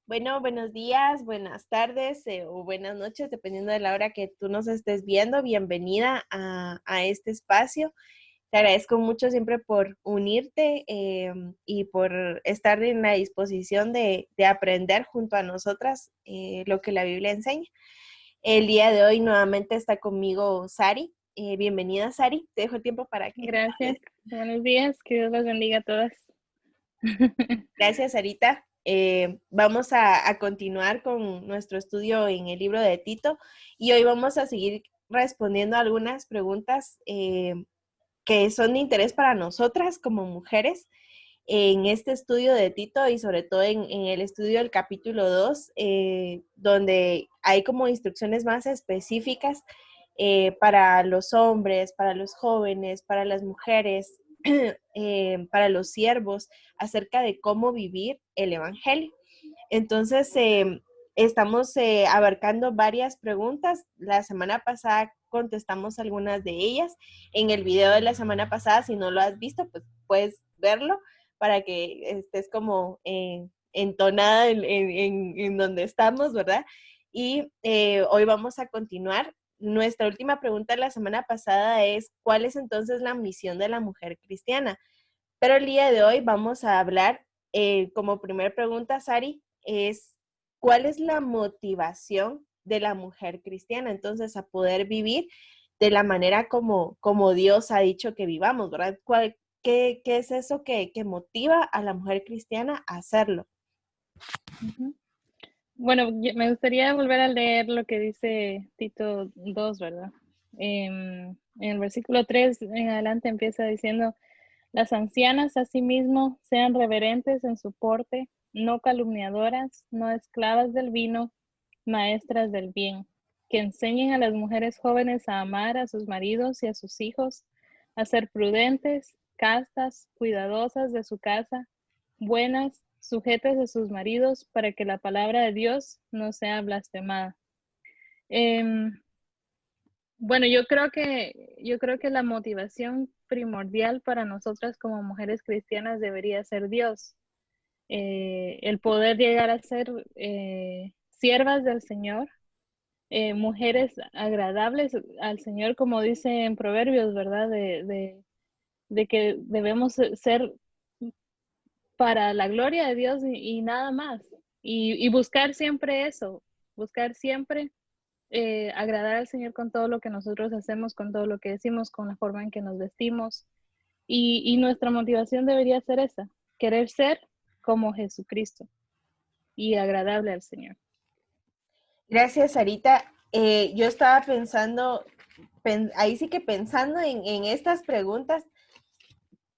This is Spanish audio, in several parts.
Bueno, buenos días, buenas tardes o buenas noches, dependiendo de la hora que tú nos estés viendo. Bienvenida a este espacio. Te agradezco mucho siempre por unirte y por estar en la disposición de aprender junto a nosotras lo que la Biblia enseña. El día de hoy nuevamente está conmigo Sari. Bienvenida, Sari. Te dejo el tiempo para que... Gracias. Buenos días. Que Dios los bendiga a todas. Gracias, Sarita. Vamos a continuar con nuestro estudio en el libro de Tito y hoy vamos a seguir respondiendo algunas preguntas que son de interés para nosotras como mujeres en este estudio de Tito y sobre todo en el estudio del capítulo 2, donde hay como instrucciones más específicas para los hombres, para los jóvenes, para las mujeres, para los siervos, acerca de cómo vivir el Evangelio. Entonces, estamos abarcando varias preguntas. La semana pasada contestamos algunas de ellas. En el video de la semana pasada, si no lo has visto, pues puedes verlo para que estés como entonada en donde estamos, ¿verdad? Y hoy vamos a continuar. Nuestra última pregunta de la semana pasada es, ¿cuál es entonces la misión de la mujer cristiana? Pero el día de hoy vamos a hablar, como primera pregunta, Sari, es ¿cuál es la motivación de la mujer cristiana? Entonces, a poder vivir de la manera como Dios ha dicho que vivamos, ¿verdad? ¿Qué es eso que motiva a la mujer cristiana a hacerlo? Bueno, me gustaría volver a leer lo que dice Tito 2, ¿verdad? En el versículo 3 en adelante empieza diciendo, las ancianas asimismo sean reverentes en su porte, no calumniadoras, no esclavas del vino, maestras del bien, que enseñen a las mujeres jóvenes a amar a sus maridos y a sus hijos, a ser prudentes, castas, cuidadosas de su casa, buenas, sujetas a sus maridos, para que la palabra de Dios no sea blasfemada. Bueno, yo creo que la motivación primordial para nosotras como mujeres cristianas debería ser Dios. El poder llegar a ser siervas del Señor, mujeres agradables al Señor, como dice en Proverbios, ¿verdad? De que debemos ser para la gloria de Dios y nada más. Y buscar siempre eso, buscar siempre agradar al Señor con todo lo que nosotros hacemos, con todo lo que decimos, con la forma en que nos vestimos. Y nuestra motivación debería ser esa, querer ser como Jesucristo y agradable al Señor. Gracias, Sarita. Yo estaba pensando, ahí sí que pensando en estas preguntas,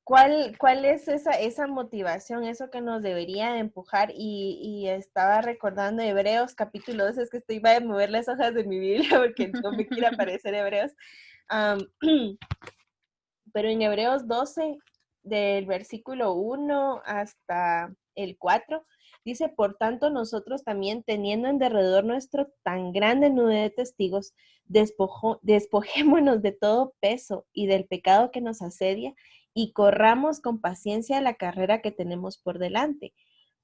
¿cuál es esa motivación, eso que nos debería empujar? Y estaba recordando Hebreos capítulo 2, es que estoy a mover las hojas de mi Biblia porque no me quiere aparecer Hebreos. Um, pero en Hebreos 12, del versículo 1 hasta el 4, dice, por tanto nosotros también, teniendo en derredor nuestro tan grande nube de testigos, despojémonos de todo peso y del pecado que nos asedia y corramos con paciencia la carrera que tenemos por delante,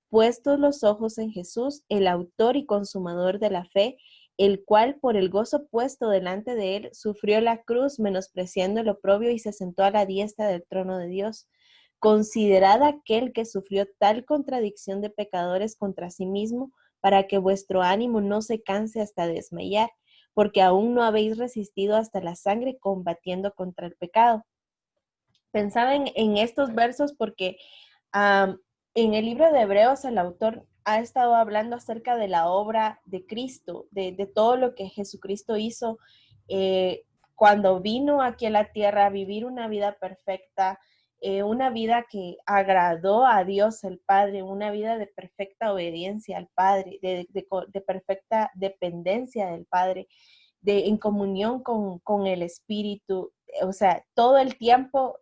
puestos los ojos en Jesús, el autor y consumador de la fe, el cual por el gozo puesto delante de él sufrió la cruz, menospreciando el oprobio, y se sentó a la diestra del trono de Dios. Considerad aquel que sufrió tal contradicción de pecadores contra sí mismo, para que vuestro ánimo no se canse hasta desmayar, porque aún no habéis resistido hasta la sangre combatiendo contra el pecado. Pensaba en estos versos porque en el libro de Hebreos el autor ha estado hablando acerca de la obra de Cristo, de todo lo que Jesucristo hizo cuando vino aquí a la tierra a vivir una vida perfecta, una vida que agradó a Dios el Padre, una vida de perfecta obediencia al Padre, de perfecta dependencia del Padre, en comunión con el Espíritu. O sea, todo el tiempo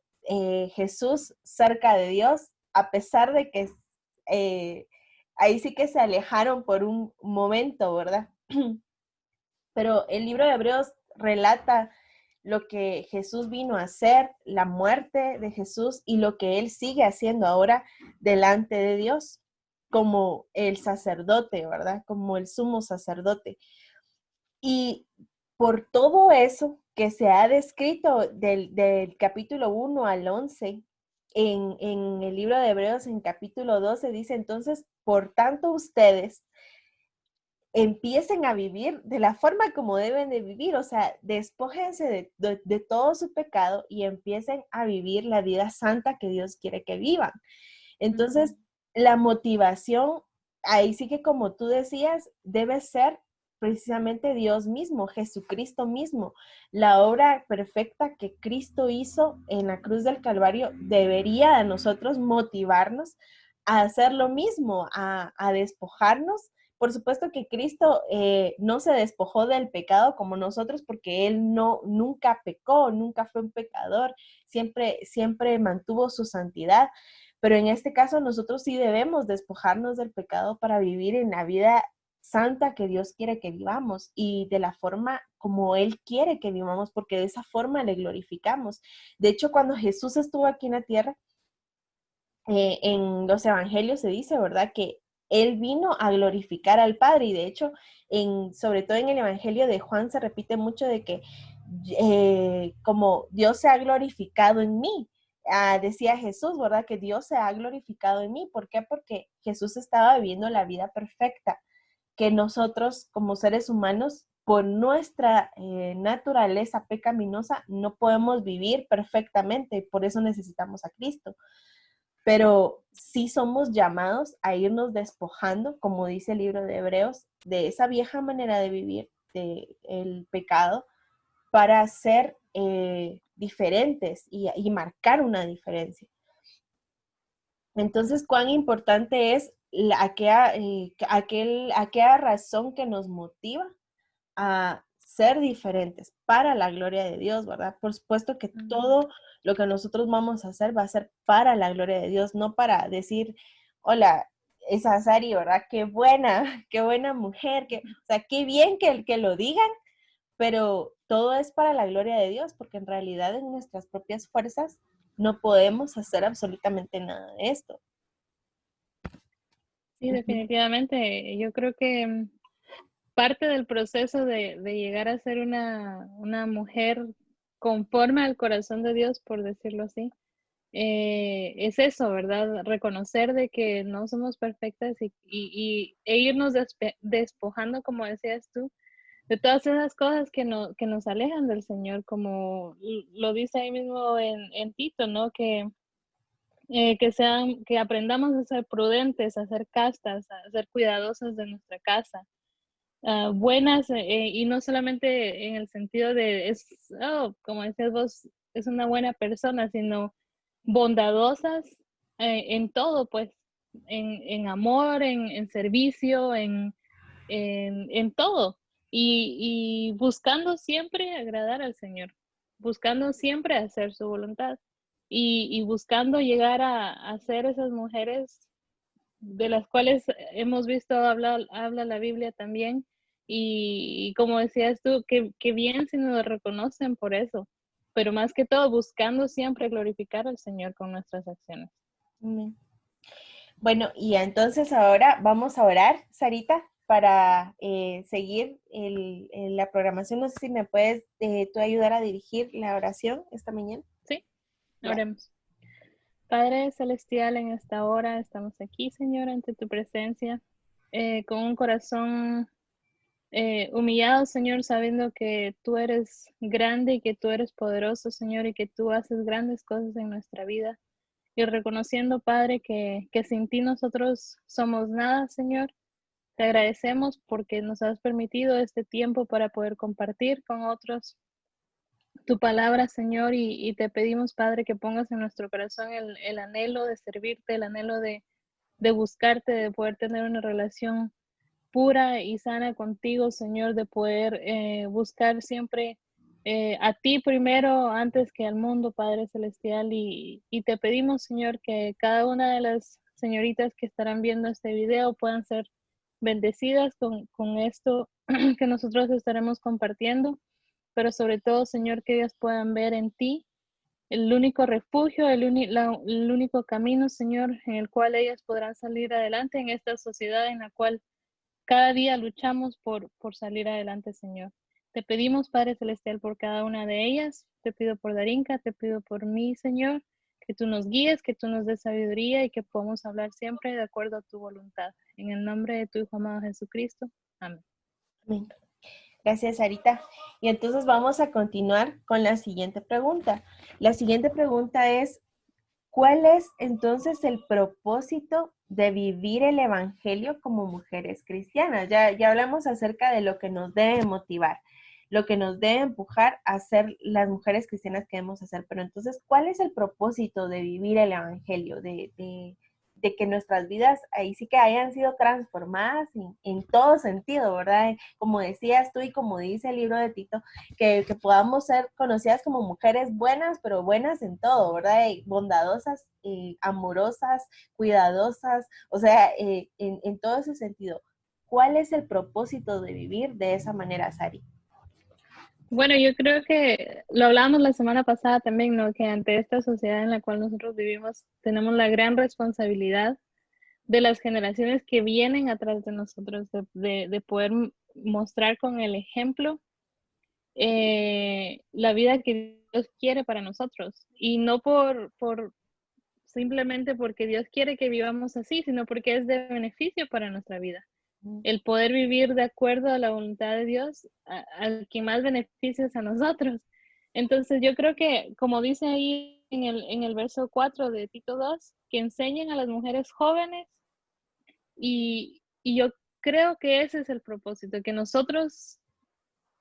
Jesús cerca de Dios, a pesar de que ahí sí que se alejaron por un momento, ¿verdad? Pero el libro de Hebreos relata lo que Jesús vino a hacer, la muerte de Jesús y lo que él sigue haciendo ahora delante de Dios. como el sacerdote, ¿verdad? Como el sumo sacerdote. Y por todo eso que se ha descrito del capítulo 1 al 11, en el libro de Hebreos, en capítulo 12, dice, entonces, por tanto ustedes empiecen a vivir de la forma como deben de vivir, o sea, despójense de todo su pecado y empiecen a vivir la vida santa que Dios quiere que vivan. Entonces, la motivación, ahí sí que como tú decías, debe ser precisamente Dios mismo, Jesucristo mismo. La obra perfecta que Cristo hizo en la cruz del Calvario debería a nosotros motivarnos a hacer lo mismo, a despojarnos. Por supuesto que Cristo no se despojó del pecado como nosotros, porque Él nunca pecó, nunca fue un pecador, siempre mantuvo su santidad. Pero en este caso nosotros sí debemos despojarnos del pecado para vivir en la vida santa que Dios quiere que vivamos y de la forma como Él quiere que vivamos, porque de esa forma le glorificamos. De hecho, cuando Jesús estuvo aquí en la tierra, en los evangelios se dice, ¿verdad? Que Él vino a glorificar al Padre y de hecho, sobre todo en el evangelio de Juan se repite mucho de que como Dios se ha glorificado en mí. Decía Jesús, ¿verdad? Que Dios se ha glorificado en mí. ¿Por qué? Porque Jesús estaba viviendo la vida perfecta que nosotros como seres humanos, por nuestra naturaleza pecaminosa, no podemos vivir perfectamente. Por eso necesitamos a Cristo. Pero sí somos llamados a irnos despojando, como dice el libro de Hebreos, de esa vieja manera de vivir, del pecado, para ser diferentes y marcar una diferencia. Entonces, ¿cuán importante es aquella razón que nos motiva a ser diferentes para la gloria de Dios, ¿verdad? Por supuesto que todo lo que nosotros vamos a hacer va a ser para la gloria de Dios, no para decir, hola, esa Sari, ¿verdad? Qué buena mujer, o sea, qué bien que lo digan, pero todo es para la gloria de Dios, porque en realidad en nuestras propias fuerzas no podemos hacer absolutamente nada de esto. Sí, definitivamente. Yo creo que parte del proceso de llegar a ser una mujer conforme al corazón de Dios, por decirlo así, es eso, ¿verdad? Reconocer de que no somos perfectas e irnos despojando, como decías tú, de todas esas cosas que nos alejan del Señor, como lo dice ahí mismo en Tito, ¿no? Que aprendamos a ser prudentes, a ser castas, a ser cuidadosas de nuestra casa, buenas, y no solamente en el sentido de, como decías vos, es una buena persona, sino bondadosas en todo, pues, en amor, en servicio, en todo, y buscando siempre agradar al Señor, buscando siempre hacer su voluntad, y buscando llegar a ser esas mujeres de las cuales hemos visto, habla la Biblia también, y como decías tú, que bien si nos reconocen por eso, pero más que todo buscando siempre glorificar al Señor con nuestras acciones. Amén. Bueno, y entonces ahora vamos a orar, Sarita, para seguir la programación. No sé si me puedes tú ayudar a dirigir la oración esta mañana. Sí, Gracias. oremos. Padre celestial, en esta hora estamos aquí, Señor, ante tu presencia, con un corazón humillado, Señor, sabiendo que tú eres grande y que tú eres poderoso, Señor, y que tú haces grandes cosas en nuestra vida. Y reconociendo, Padre, que sin ti nosotros somos nada, Señor. Te agradecemos porque nos has permitido este tiempo para poder compartir con otros tu palabra, Señor, y te pedimos, Padre, que pongas en nuestro corazón el anhelo de servirte, el anhelo de buscarte, de poder tener una relación pura y sana contigo, Señor, de poder buscar siempre a ti primero antes que al mundo, Padre Celestial. Y te pedimos, Señor, que cada una de las señoritas que estarán viendo este video puedan ser bendecidas con esto que nosotros estaremos compartiendo, pero sobre todo, Señor, que ellas puedan ver en ti el único refugio, el único camino, Señor, en el cual ellas podrán salir adelante en esta sociedad en la cual cada día luchamos por salir adelante, Señor. Te pedimos, Padre Celestial, por cada una de ellas. Te pido por Darinka, te pido por mí, Señor, que tú nos guíes, que tú nos des sabiduría y que podamos hablar siempre de acuerdo a tu voluntad. En el nombre de tu Hijo amado Jesucristo. Amén. Amén. Gracias, Sarita. Y entonces vamos a continuar con la siguiente pregunta. La siguiente pregunta es, ¿cuál es entonces el propósito de vivir el Evangelio como mujeres cristianas? Ya hablamos acerca de lo que nos debe motivar, lo que nos debe empujar a ser las mujeres cristianas que debemos hacer. Pero entonces, ¿cuál es el propósito de vivir el Evangelio? De que nuestras vidas ahí sí que hayan sido transformadas en todo sentido, ¿verdad? Como decías tú y como dice el libro de Tito, que podamos ser conocidas como mujeres buenas, pero buenas en todo, ¿verdad? Bondadosas, amorosas, cuidadosas, o sea, en todo ese sentido. ¿Cuál es el propósito de vivir de esa manera, Sari? Bueno, yo creo que lo hablamos la semana pasada también, ¿no? Que ante esta sociedad en la cual nosotros vivimos, tenemos la gran responsabilidad de las generaciones que vienen atrás de nosotros, de poder mostrar con el ejemplo la vida que Dios quiere para nosotros. Y no por simplemente porque Dios quiere que vivamos así, sino porque es de beneficio para nuestra vida. El poder vivir de acuerdo a la voluntad de Dios, al que más beneficios a nosotros. Entonces yo creo que, como dice ahí en el verso 4 de Tito 2, que enseñen a las mujeres jóvenes y yo creo que ese es el propósito, que nosotros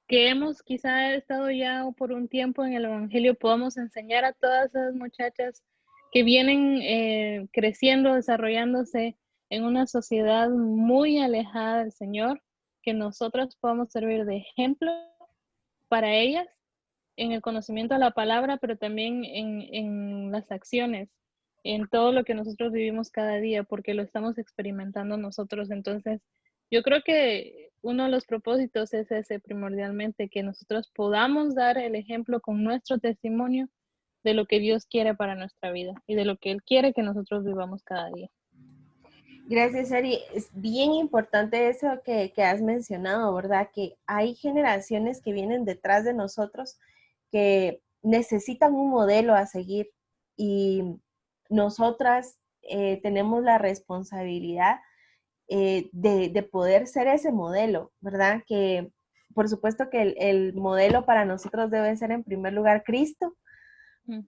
que hemos quizá estado ya por un tiempo en el Evangelio podamos enseñar a todas esas muchachas que vienen creciendo, desarrollándose en una sociedad muy alejada del Señor, que nosotros podamos servir de ejemplo para ellas en el conocimiento de la palabra, pero también en las acciones, en todo lo que nosotros vivimos cada día, porque lo estamos experimentando nosotros. Entonces, yo creo que uno de los propósitos es ese primordialmente, que nosotros podamos dar el ejemplo con nuestro testimonio de lo que Dios quiere para nuestra vida y de lo que Él quiere que nosotros vivamos cada día. Gracias, Ari. Es bien importante eso que has mencionado, ¿verdad? Que hay generaciones que vienen detrás de nosotros que necesitan un modelo a seguir y nosotras tenemos la responsabilidad de poder ser ese modelo, ¿verdad? Que por supuesto que el modelo para nosotros debe ser en primer lugar Cristo,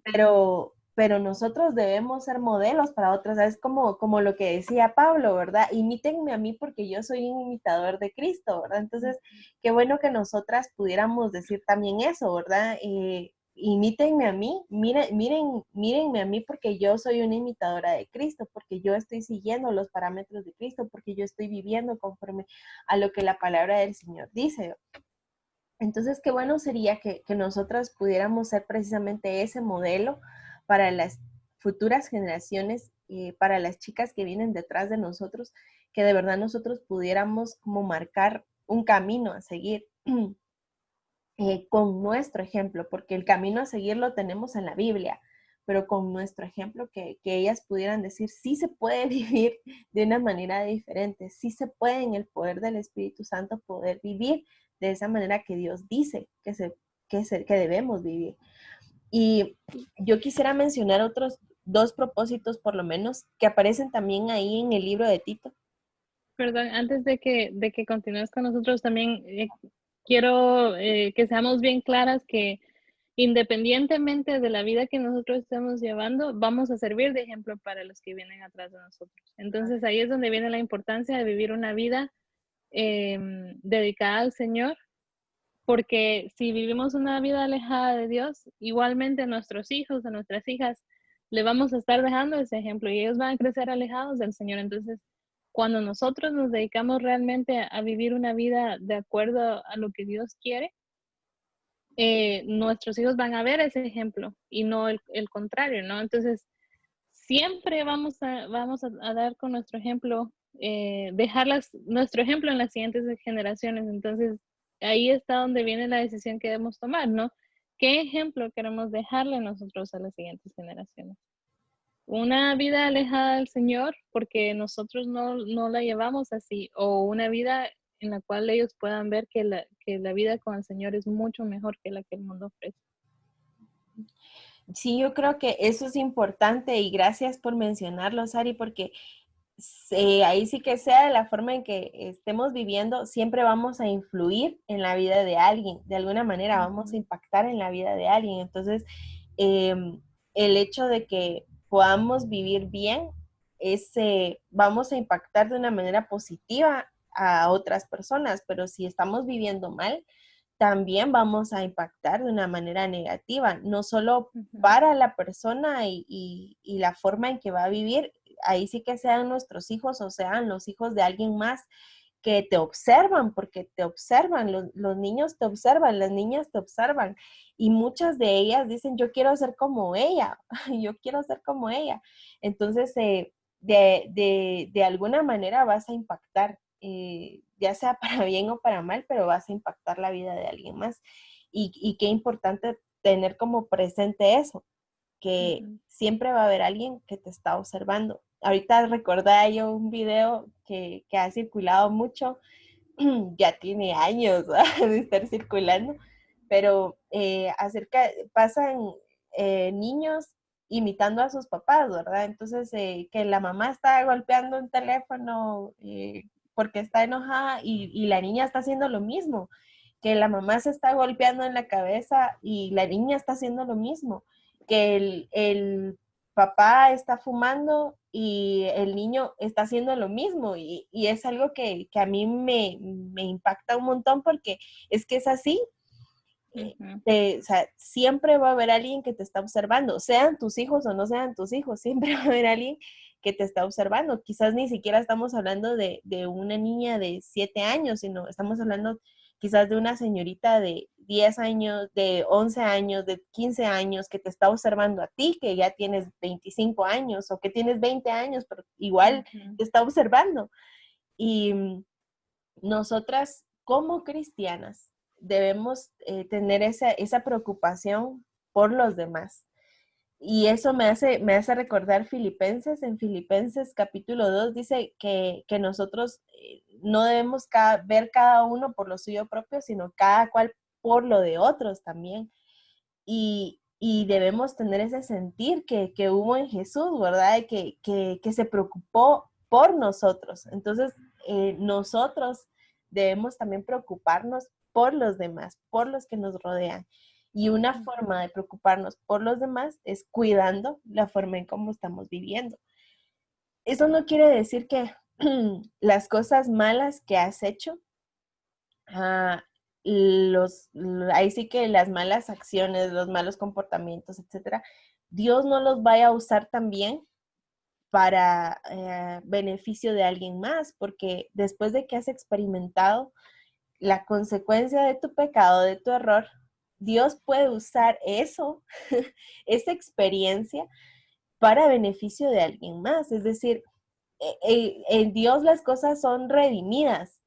pero nosotros debemos ser modelos para otros, es como lo que decía Pablo, ¿verdad? Imítenme a mí porque yo soy un imitador de Cristo, ¿verdad? Entonces, qué bueno que nosotras pudiéramos decir también eso, ¿verdad? Imítenme a mí, mírenme a mí porque yo soy una imitadora de Cristo, porque yo estoy siguiendo los parámetros de Cristo, porque yo estoy viviendo conforme a lo que la palabra del Señor dice. Entonces, qué bueno sería que nosotras pudiéramos ser precisamente ese modelo para las futuras generaciones, para las chicas que vienen detrás de nosotros, que de verdad nosotros pudiéramos como marcar un camino a seguir con nuestro ejemplo, porque el camino a seguir lo tenemos en la Biblia, pero con nuestro ejemplo que ellas pudieran decir, sí se puede vivir de una manera diferente, sí se puede en el poder del Espíritu Santo poder vivir de esa manera que Dios dice que debemos vivir. Y yo quisiera mencionar otros dos propósitos, por lo menos, que aparecen también ahí en el libro de Tito. Perdón, antes de que continúes con nosotros, también quiero que seamos bien claras que independientemente de la vida que nosotros estemos llevando, vamos a servir de ejemplo para los que vienen atrás de nosotros. Entonces ahí es donde viene la importancia de vivir una vida dedicada al Señor, porque si vivimos una vida alejada de Dios, igualmente a nuestros hijos, a nuestras hijas, le vamos a estar dejando ese ejemplo y ellos van a crecer alejados del Señor. Entonces, cuando nosotros nos dedicamos realmente a vivir una vida de acuerdo a lo que Dios quiere, nuestros hijos van a ver ese ejemplo y no el contrario, ¿no? Entonces, siempre vamos a dar con nuestro ejemplo, nuestro ejemplo en las siguientes generaciones. Entonces, ahí está donde viene la decisión que debemos tomar, ¿no? ¿qué ejemplo queremos dejarle nosotros a las siguientes generaciones? Una vida alejada del Señor porque nosotros no la llevamos así, o una vida en la cual ellos puedan ver que la vida con el Señor es mucho mejor que la que el mundo ofrece. Sí, yo creo que eso es importante y gracias por mencionarlo, Sari, porque ahí sí que sea de la forma en que estemos viviendo, siempre vamos a influir en la vida de alguien, de alguna manera vamos a impactar en la vida de alguien. Entonces, el hecho de que podamos vivir bien, vamos a impactar de una manera positiva a otras personas, pero si estamos viviendo mal, también vamos a impactar de una manera negativa, no solo para la persona y la forma en que va a vivir, ahí sí que sean nuestros hijos o sean los hijos de alguien más que te observan, porque te observan, los niños te observan, las niñas te observan, y muchas de ellas dicen, yo quiero ser como ella, yo quiero ser como ella. Entonces, de alguna manera vas a impactar, ya sea para bien o para mal, pero vas a impactar la vida de alguien más. Y qué importante tener como presente eso, que siempre va a haber alguien que te está observando. Ahorita recordaba yo un video que ha circulado mucho, ya tiene años, ¿verdad? De estar circulando, pero pasan niños imitando a sus papás, ¿verdad? Entonces, que la mamá está golpeando un teléfono porque está enojada y la niña está haciendo lo mismo, que la mamá se está golpeando en la cabeza y la niña está haciendo lo mismo, que el papá está fumando y el niño está haciendo lo mismo y es algo que a mí me impacta un montón porque es que es así. O sea, siempre va a haber alguien que te está observando, sean tus hijos o no sean tus hijos, siempre va a haber alguien que te está observando. Quizás ni siquiera estamos hablando de una niña de 7 años, sino estamos hablando quizás de una señorita de 10 años, de 11 años, de 15 años, que te está observando a ti, que ya tienes 25 años o que tienes 20 años, pero igual te está observando. Y nosotras como cristianas debemos tener esa preocupación por los demás. Y eso me hace recordar Filipenses. En Filipenses capítulo 2 dice que nosotros no debemos ver cada uno por lo suyo propio, sino cada cual por lo de otros también. Y debemos tener ese sentir que hubo en Jesús, ¿verdad? Que se preocupó por nosotros. Entonces, nosotros debemos también preocuparnos por los demás, por los que nos rodean. Y una forma de preocuparnos por los demás es cuidando la forma en cómo estamos viviendo. Eso no quiere decir que las cosas malas que has hecho, ah, ahí sí que las malas acciones, los malos comportamientos, etcétera, Dios no los vaya a usar también para beneficio de alguien más, porque después de que has experimentado la consecuencia de tu pecado, de tu error, Dios puede usar eso, esa experiencia, para beneficio de alguien más. Es decir, en Dios las cosas son redimidas.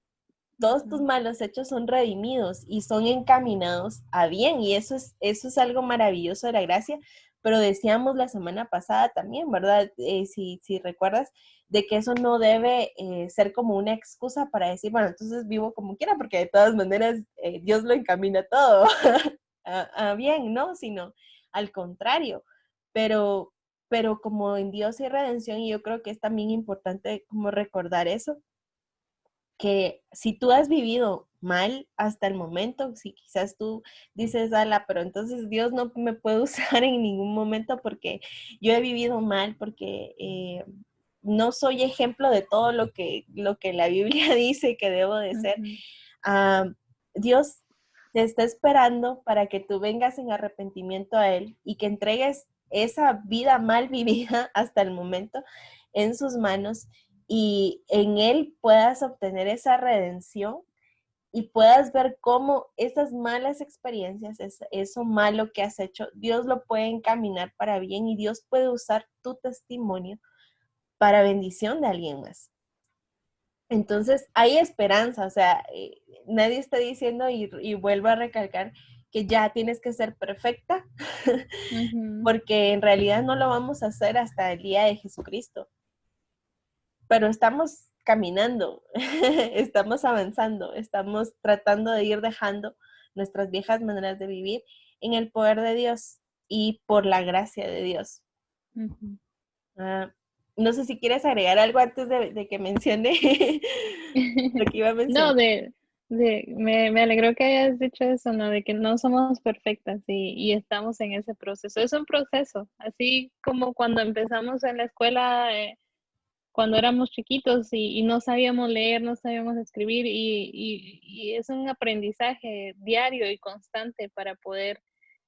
Todos tus malos hechos son redimidos y son encaminados a bien. Y eso es algo maravilloso de la gracia. Pero decíamos la semana pasada también, ¿verdad? Si recuerdas, de que eso no debe ser como una excusa para decir, bueno, entonces vivo como quiera, porque de todas maneras Dios lo encamina todo a bien, ¿no? Sino al contrario. Pero, pero como en Dios hay redención, y yo creo que es también importante como recordar eso, que si tú has vivido mal hasta el momento, si quizás tú dices, ala, pero entonces Dios no me puede usar en ningún momento porque yo he vivido mal, porque no soy ejemplo de todo lo que la Biblia dice que debo de ser. Dios te está esperando para que tú vengas en arrepentimiento a Él y que entregues esa vida mal vivida hasta el momento en sus manos y en Él puedas obtener esa redención y puedas ver cómo esas malas experiencias, eso malo que has hecho, Dios lo puede encaminar para bien y Dios puede usar tu testimonio para bendición de alguien más. Entonces, hay esperanza, o sea, nadie está diciendo y vuelvo a recalcar que ya tienes que ser perfecta, Ujú. porque en realidad no lo vamos a hacer hasta el día de Jesucristo. Pero estamos caminando, estamos avanzando, estamos tratando de ir dejando nuestras viejas maneras de vivir en el poder de Dios y por la gracia de Dios. Ujú. Ah, no sé si quieres agregar algo antes de que mencione lo que iba a No, mencionar. me alegró que hayas dicho eso, ¿no? De que no somos perfectas y estamos en ese proceso. Es un proceso, así como cuando empezamos en la escuela, cuando éramos chiquitos y no sabíamos leer, no sabíamos escribir y es un aprendizaje diario y constante para poder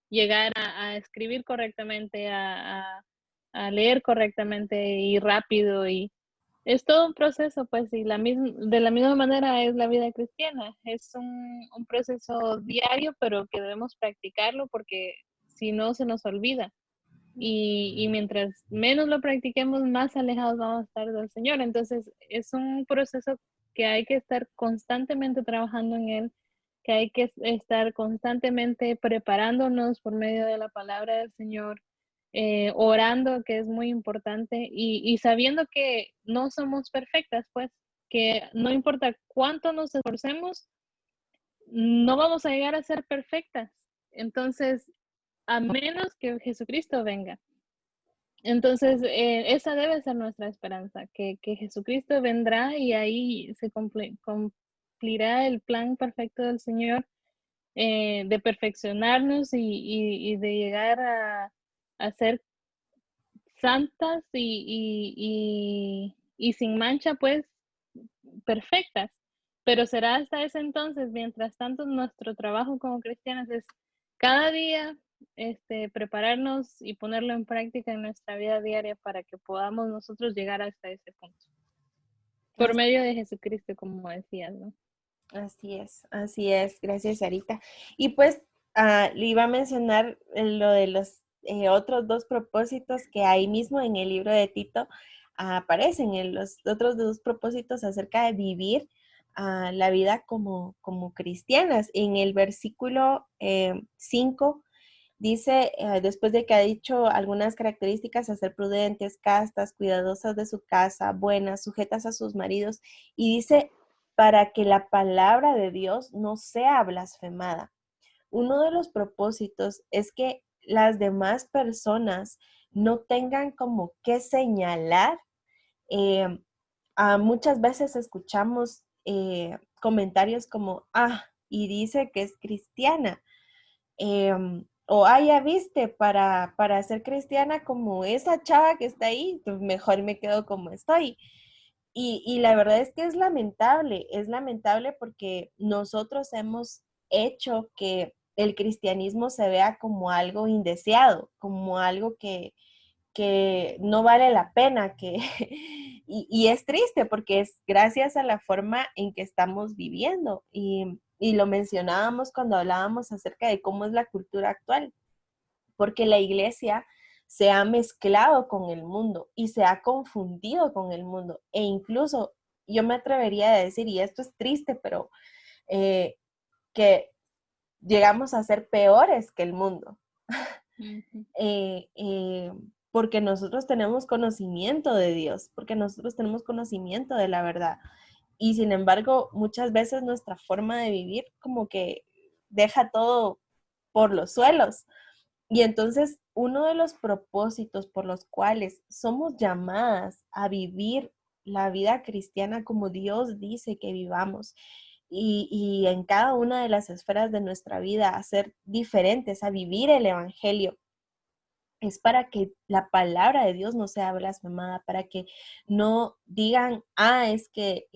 llegar a escribir correctamente, a leer correctamente y rápido y es todo un proceso, pues, y de la misma manera es la vida cristiana. Es un proceso diario, pero que debemos practicarlo porque si no se nos olvida. Y mientras menos lo practiquemos, más alejados vamos a estar del Señor. Entonces, es un proceso que hay que estar constantemente trabajando en él, que hay que estar constantemente preparándonos por medio de la palabra del Señor, orando, que es muy importante, y sabiendo que no somos perfectas, pues, que no importa cuánto nos esforcemos, no vamos a llegar a ser perfectas. Entonces, a menos que Jesucristo venga. Entonces, esa debe ser nuestra esperanza, que Jesucristo vendrá y ahí se cumplirá el plan perfecto del Señor, de perfeccionarnos y de llegar a ser santas y sin mancha, pues, perfectas. Pero será hasta ese entonces, mientras tanto, nuestro trabajo como cristianos es cada día prepararnos y ponerlo en práctica en nuestra vida diaria para que podamos nosotros llegar hasta ese punto. Por medio de Jesucristo, como decías, ¿no? Así es, gracias Sarita. Y pues le iba a mencionar lo de los otros dos propósitos que ahí mismo en el libro de Tito aparecen, en los otros dos propósitos acerca de vivir la vida como cristianas. En el versículo 5 dice, después de que ha dicho algunas características, a ser prudentes, castas, cuidadosas de su casa, buenas, sujetas a sus maridos, y dice, para que la palabra de Dios no sea blasfemada. Uno de los propósitos es que las demás personas no tengan como que señalar. eh, Muchas veces escuchamos comentarios como, y dice que es cristiana, o, ya viste, para ser cristiana como esa chava que está ahí, pues mejor me quedo como estoy. Y la verdad es lamentable porque nosotros hemos hecho que el cristianismo se vea como algo indeseado, como algo que no vale la pena, y es triste porque es gracias a la forma en que estamos viviendo. Y lo mencionábamos cuando hablábamos acerca de cómo es la cultura actual, porque la iglesia se ha mezclado con el mundo y se ha confundido con el mundo. E incluso yo me atrevería a decir, y esto es triste, pero eh, que llegamos a ser peores que el mundo. Ujú. eh, eh, Porque nosotros tenemos conocimiento de Dios, porque nosotros tenemos conocimiento de la verdad. Y sin embargo, muchas veces nuestra forma de vivir como que deja todo por los suelos. Y entonces, uno de los propósitos por los cuales somos llamadas a vivir la vida cristiana como Dios dice que vivamos, y en cada una de las esferas de nuestra vida a ser diferentes, a vivir el Evangelio, es para que la palabra de Dios no sea blasfemada, para que no digan, es que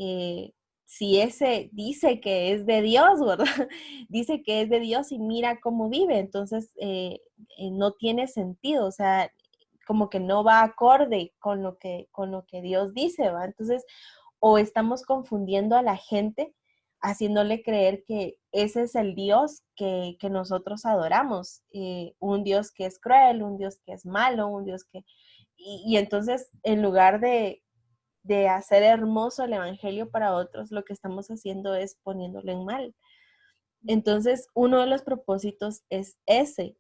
si ese dice que es de Dios, ¿verdad? Dice que es de Dios y mira cómo vive, entonces no tiene sentido, o sea, como que no va acorde con lo que Dios dice, ¿va? Entonces, o estamos confundiendo a la gente haciéndole creer que ese es el Dios que nosotros adoramos, un Dios que es cruel, un Dios que es malo, un Dios que... Y entonces, en lugar de hacer hermoso el Evangelio para otros, lo que estamos haciendo es poniéndolo en mal. Entonces, uno de los propósitos es ese.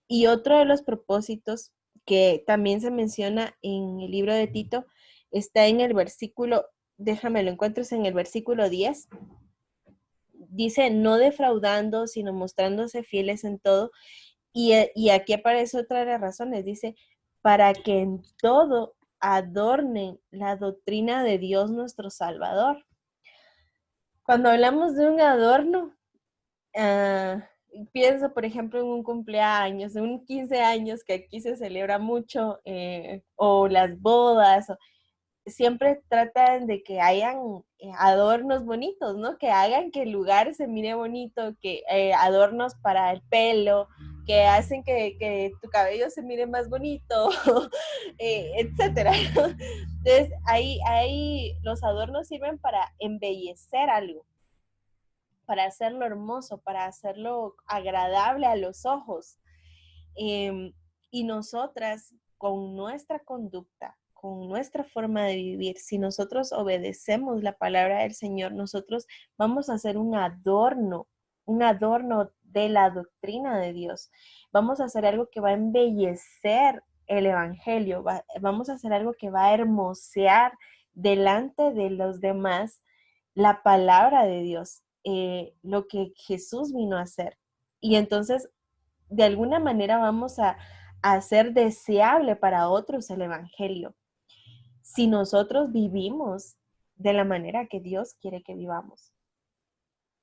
Y otro de los propósitos que también se menciona en el libro de Tito está en el versículo, déjame lo encuentres en el versículo 10. Dice, no defraudando, sino mostrándose fieles en todo. Y aquí aparece otra de las razones. Dice, para que en todo adornen la doctrina de Dios nuestro Salvador. Cuando hablamos de un adorno, pienso, por ejemplo, en un cumpleaños, en un 15 años que aquí se celebra mucho, o las bodas, siempre tratan de que hayan adornos bonitos, ¿no? Que hagan que el lugar se mire bonito, que adornos para el pelo, que hacen que tu cabello se mire más bonito, etcétera. Entonces, ahí los adornos sirven para embellecer algo, para hacerlo hermoso, para hacerlo agradable a los ojos. Y nosotras, con nuestra conducta, con nuestra forma de vivir, si nosotros obedecemos la palabra del Señor, nosotros vamos a hacer un adorno de la doctrina de Dios. Vamos a hacer algo que va a embellecer el Evangelio, vamos a hacer algo que va a hermosear delante de los demás la palabra de Dios, lo que Jesús vino a hacer. Y entonces, de alguna manera vamos a hacer deseable para otros el Evangelio. Si nosotros vivimos de la manera que Dios quiere que vivamos.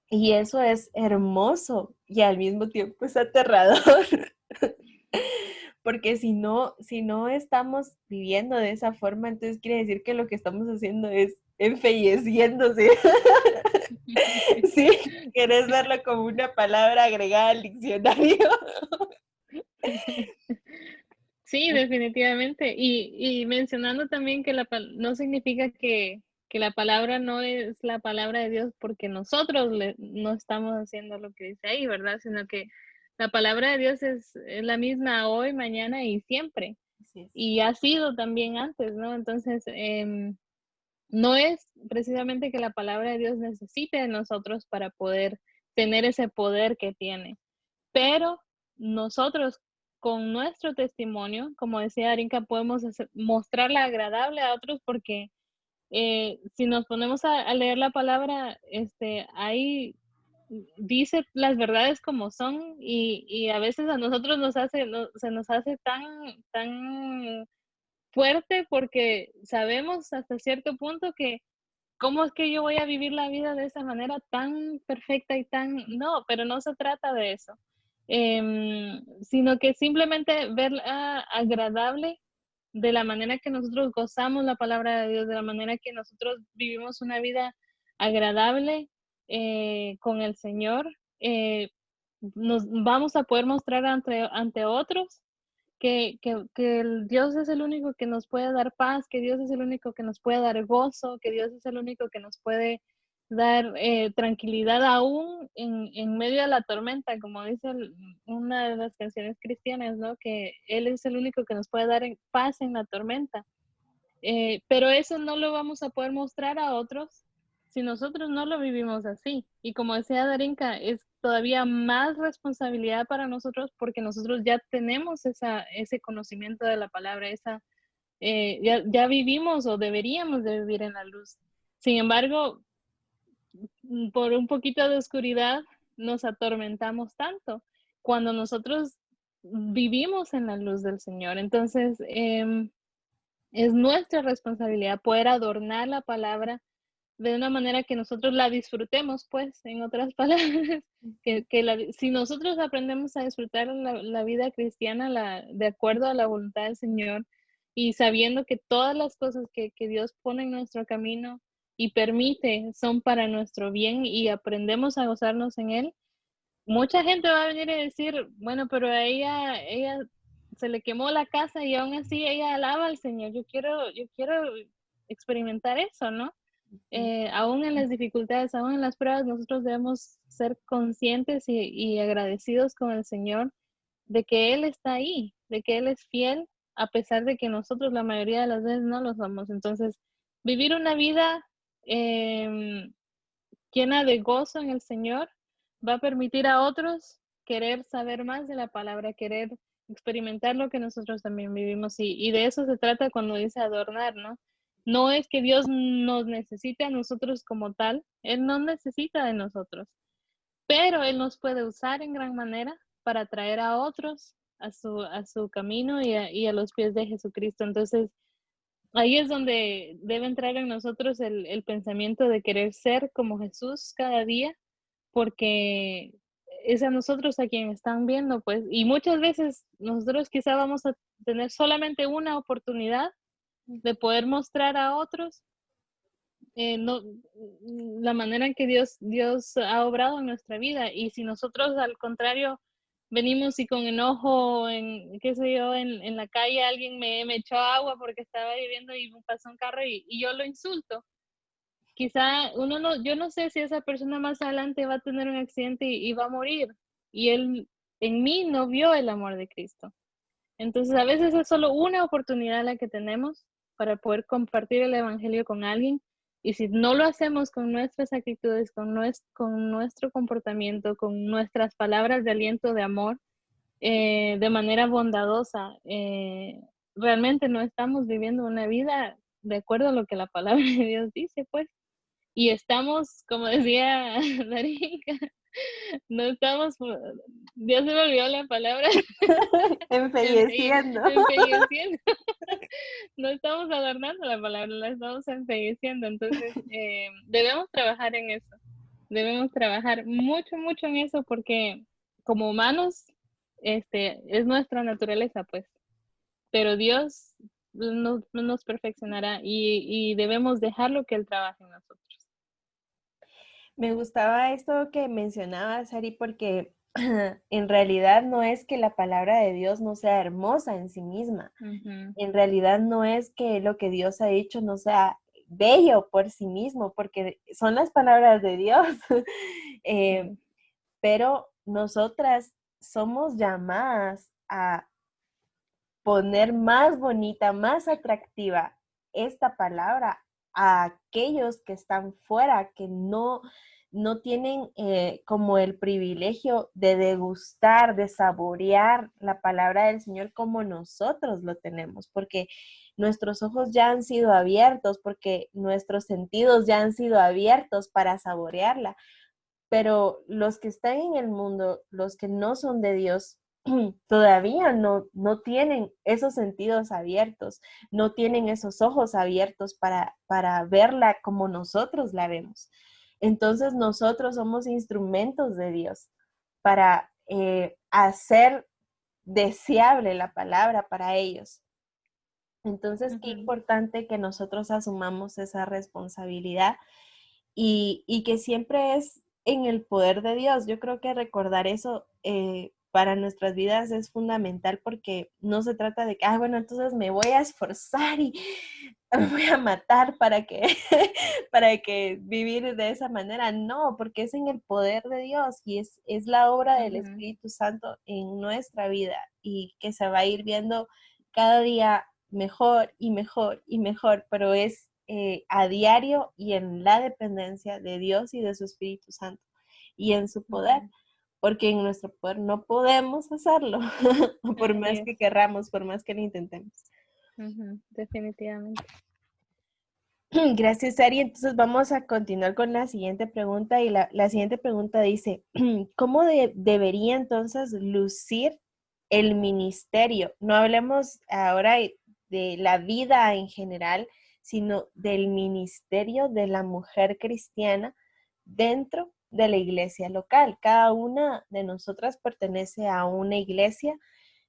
Y eso es hermoso y al mismo tiempo es aterrador. Porque si no estamos viviendo de esa forma, entonces quiere decir que lo que estamos haciendo es enfelleciéndose. Si querés verlo como una palabra agregada al diccionario. Sí, definitivamente. Y mencionando también que no significa que la palabra no es la palabra de Dios porque nosotros no estamos haciendo lo que dice ahí, ¿verdad? Sino que la palabra de Dios es la misma hoy, mañana y siempre. Así es. Y ha sido también antes, ¿no? Entonces, no es precisamente que la palabra de Dios necesite de nosotros para poder tener ese poder que tiene, pero nosotros con nuestro testimonio, como decía Arinka, podemos mostrarla agradable a otros porque si nos ponemos a leer la palabra, ahí dice las verdades como son y a veces a nosotros se nos hace tan fuerte porque sabemos hasta cierto punto que cómo es que yo voy a vivir la vida de esa manera tan perfecta y no, pero no se trata de eso, sino que simplemente verla agradable de la manera que nosotros gozamos la palabra de Dios, de la manera que nosotros vivimos una vida agradable con el Señor, nos vamos a poder mostrar ante otros que el Dios es el único que nos puede dar paz, que Dios es el único que nos puede dar gozo, que Dios es el único que nos puede dar tranquilidad aún en medio de la tormenta, como dice una de las canciones cristianas, ¿no? Que Él es el único que nos puede dar paz en la tormenta. Pero eso no lo vamos a poder mostrar a otros si nosotros no lo vivimos así. Y como decía Darinka, es todavía más responsabilidad para nosotros porque nosotros ya tenemos ese conocimiento de la palabra, ya vivimos o deberíamos de vivir en la luz. Sin embargo, por un poquito de oscuridad nos atormentamos tanto cuando nosotros vivimos en la luz del Señor. Entonces, es nuestra responsabilidad poder adornar la palabra de una manera que nosotros la disfrutemos, pues, en otras palabras, si nosotros aprendemos a disfrutar la vida cristiana de acuerdo a la voluntad del Señor y sabiendo que todas las cosas que Dios pone en nuestro camino y permite son para nuestro bien y aprendemos a gozarnos en Él, mucha gente va a venir y decir, bueno, pero a ella se le quemó la casa y aún así ella alaba al Señor. Yo quiero experimentar eso, ¿no? Aún en las dificultades, aún en las pruebas, nosotros debemos ser conscientes y agradecidos con el Señor de que Él está ahí, de que Él es fiel, a pesar de que nosotros la mayoría de las veces no lo somos. Entonces, vivir una vida llena de gozo en el Señor va a permitir a otros querer saber más de la palabra, querer experimentar lo que nosotros también vivimos. Y de eso se trata cuando dice adornar, ¿no? No es que Dios nos necesite a nosotros como tal, Él no necesita de nosotros, pero Él nos puede usar en gran manera para traer a otros a su camino y a los pies de Jesucristo. Entonces, ahí es donde debe entrar en nosotros el pensamiento de querer ser como Jesús cada día, porque es a nosotros a quien están viendo, pues, y muchas veces nosotros quizá vamos a tener solamente una oportunidad de poder mostrar a otros no, la manera en que Dios ha obrado en nuestra vida. Y si nosotros, al contrario, venimos y con enojo, en, qué sé yo, en la calle alguien me echó agua porque estaba lloviendo y pasó un carro y yo lo insulto. Quizá uno no, yo no sé si esa persona más adelante va a tener un accidente y va a morir. Y él en mí no vio el amor de Cristo. Entonces, a veces es solo una oportunidad la que tenemos para poder compartir el evangelio con alguien. Y si no lo hacemos con nuestras actitudes, con nuestro comportamiento, con nuestras palabras de aliento, de amor, de manera bondadosa, realmente no estamos viviendo una vida de acuerdo a lo que la palabra de Dios dice, pues. Y estamos, como decía Darín, no estamos, ya se me olvidó la palabra, Embelleciendo. embelleciendo. No estamos adornando la palabra, la estamos embelleciendo. Entonces, debemos trabajar en eso. Debemos trabajar mucho, mucho en eso porque como humanos, es nuestra naturaleza, pues. Pero Dios nos perfeccionará y debemos dejarlo que Él trabaje en nosotros. Me gustaba esto que mencionabas, Ari, porque en realidad no es que la palabra de Dios no sea hermosa en sí misma. Ujú, En realidad no es que lo que Dios ha dicho no sea bello por sí mismo, porque son las palabras de Dios. Eh, sí. pero nosotras somos llamadas a poner más bonita, más atractiva esta palabra a aquellos que están fuera, que no tienen como el privilegio de degustar, de saborear la palabra del Señor como nosotros lo tenemos, porque nuestros ojos ya han sido abiertos, porque nuestros sentidos ya han sido abiertos para saborearla, pero los que están en el mundo, los que no son de Dios, todavía no tienen esos sentidos abiertos, no tienen esos ojos abiertos para verla como nosotros la vemos. Entonces nosotros somos instrumentos de Dios para hacer deseable la palabra para ellos. Entonces, qué Ujú. importante que nosotros asumamos esa responsabilidad y que siempre es en el poder de Dios. Yo creo que recordar eso para nuestras vidas es fundamental porque no se trata de que, ah, bueno, entonces me voy a esforzar y me voy a matar para que, para que vivir de esa manera. No, porque es en el poder de Dios y es la obra del Ujú. Espíritu Santo en nuestra vida y que se va a ir viendo cada día mejor y mejor y mejor, pero es a diario y en la dependencia de Dios y de su Espíritu Santo y en su poder, Ujú. porque en nuestro poder no podemos hacerlo, por Así más es. que querramos, por más que lo intentemos. Ujú, definitivamente. Gracias, Ari. Entonces vamos a continuar con la siguiente pregunta y la siguiente pregunta dice, ¿cómo debería entonces lucir el ministerio? No hablemos ahora de la vida en general, sino del ministerio de la mujer cristiana dentro de la iglesia local. Cada una de nosotras pertenece a una iglesia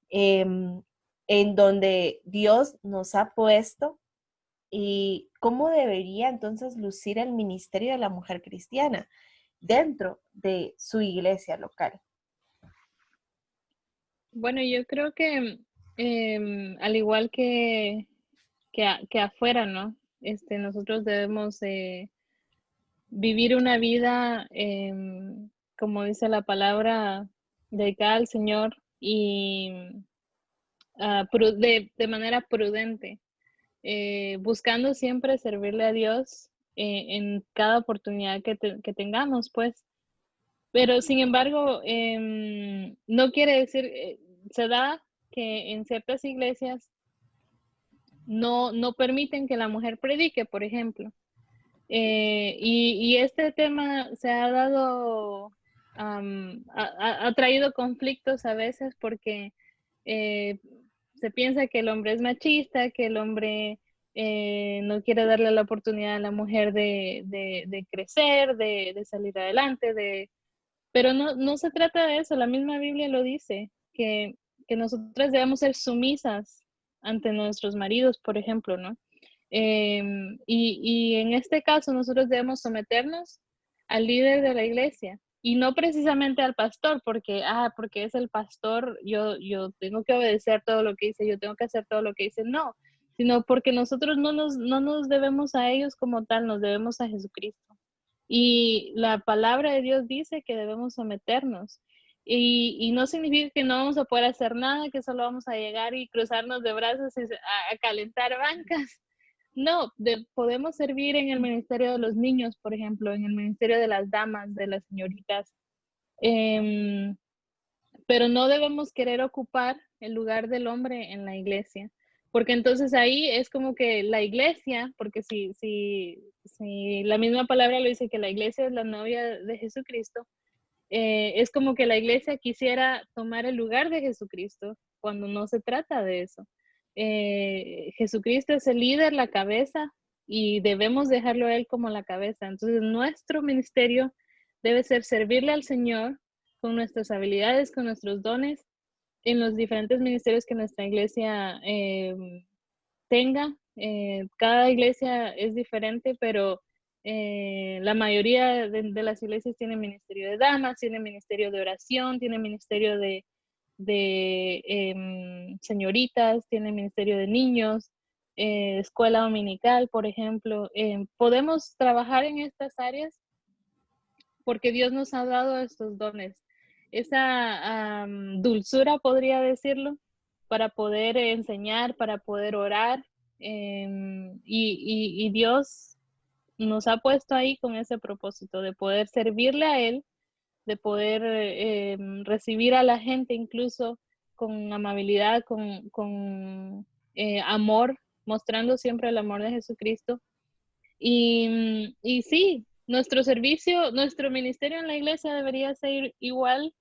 em, en donde Dios nos ha puesto y cómo debería entonces lucir el ministerio de la mujer cristiana dentro de su iglesia local. Bueno, yo creo que al igual que afuera, ¿no? Nosotros debemos vivir una vida, como dice la palabra, dedicada al Señor y de manera prudente, buscando siempre servirle a Dios en cada oportunidad que tengamos, pues. Pero sin embargo, no quiere decir, se da que en ciertas iglesias no permiten que la mujer predique, por ejemplo. Y este tema se ha dado, ha traído conflictos a veces porque eh, se piensa que el hombre es machista, que el hombre no quiere darle la oportunidad a la mujer de crecer, de salir adelante, pero no se trata de eso, la misma Biblia lo dice, que nosotras debemos ser sumisas ante nuestros maridos, por ejemplo, ¿no? Y en este caso nosotros debemos someternos al líder de la iglesia y no precisamente al pastor, porque es el pastor, yo tengo que obedecer todo lo que dice, yo tengo que hacer todo lo que dice, no, sino porque nosotros no nos debemos a ellos como tal, nos debemos a Jesucristo. Y la palabra de Dios dice que debemos someternos. Y no significa que no vamos a poder hacer nada, que solo vamos a llegar y cruzarnos de brazos y a calentar bancas. No, podemos servir en el ministerio de los niños, por ejemplo, en el ministerio de las damas, de las señoritas, pero no debemos querer ocupar el lugar del hombre en la iglesia, porque entonces ahí es como que la iglesia, porque si la misma palabra lo dice que la iglesia es la novia de Jesucristo, es como que la iglesia quisiera tomar el lugar de Jesucristo cuando no se trata de eso. Jesucristo es el líder, la cabeza, y debemos dejarlo a Él como la cabeza. Entonces, nuestro ministerio debe ser servirle al Señor con nuestras habilidades, con nuestros dones, en los diferentes ministerios que nuestra iglesia tenga. Cada iglesia es diferente, pero la mayoría de las iglesias tienen ministerio de damas, tienen ministerio de oración, tienen ministerio de señoritas, tienen ministerio de niños, escuela dominical, por ejemplo. Podemos trabajar en estas áreas porque Dios nos ha dado estos dones, esa dulzura, podría decirlo, para poder enseñar, para poder orar, y Dios nos ha puesto ahí con ese propósito de poder servirle a Él, de poder recibir a la gente incluso con amabilidad, con amor, mostrando siempre el amor de Jesucristo. Y sí, nuestro servicio, nuestro ministerio en la iglesia debería ser igual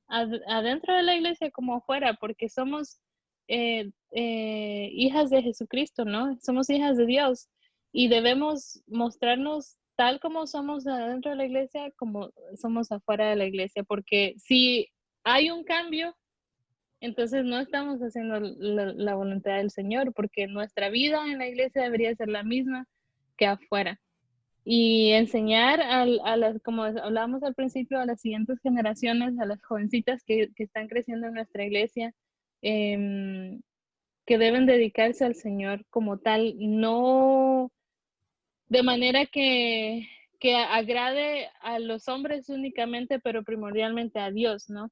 adentro de la iglesia como afuera, porque somos hijas de Jesucristo, ¿no? Somos hijas de Dios y debemos mostrarnos tal como somos adentro de la iglesia, como somos afuera de la iglesia, porque si hay un cambio, entonces no estamos haciendo la voluntad del Señor, porque nuestra vida en la iglesia debería ser la misma que afuera y enseñar las, como hablábamos al principio, a las siguientes generaciones, a las jovencitas que están creciendo en nuestra iglesia, eh, que deben dedicarse al Señor como tal, no de manera que agrade a los hombres únicamente, pero primordialmente a Dios, ¿no?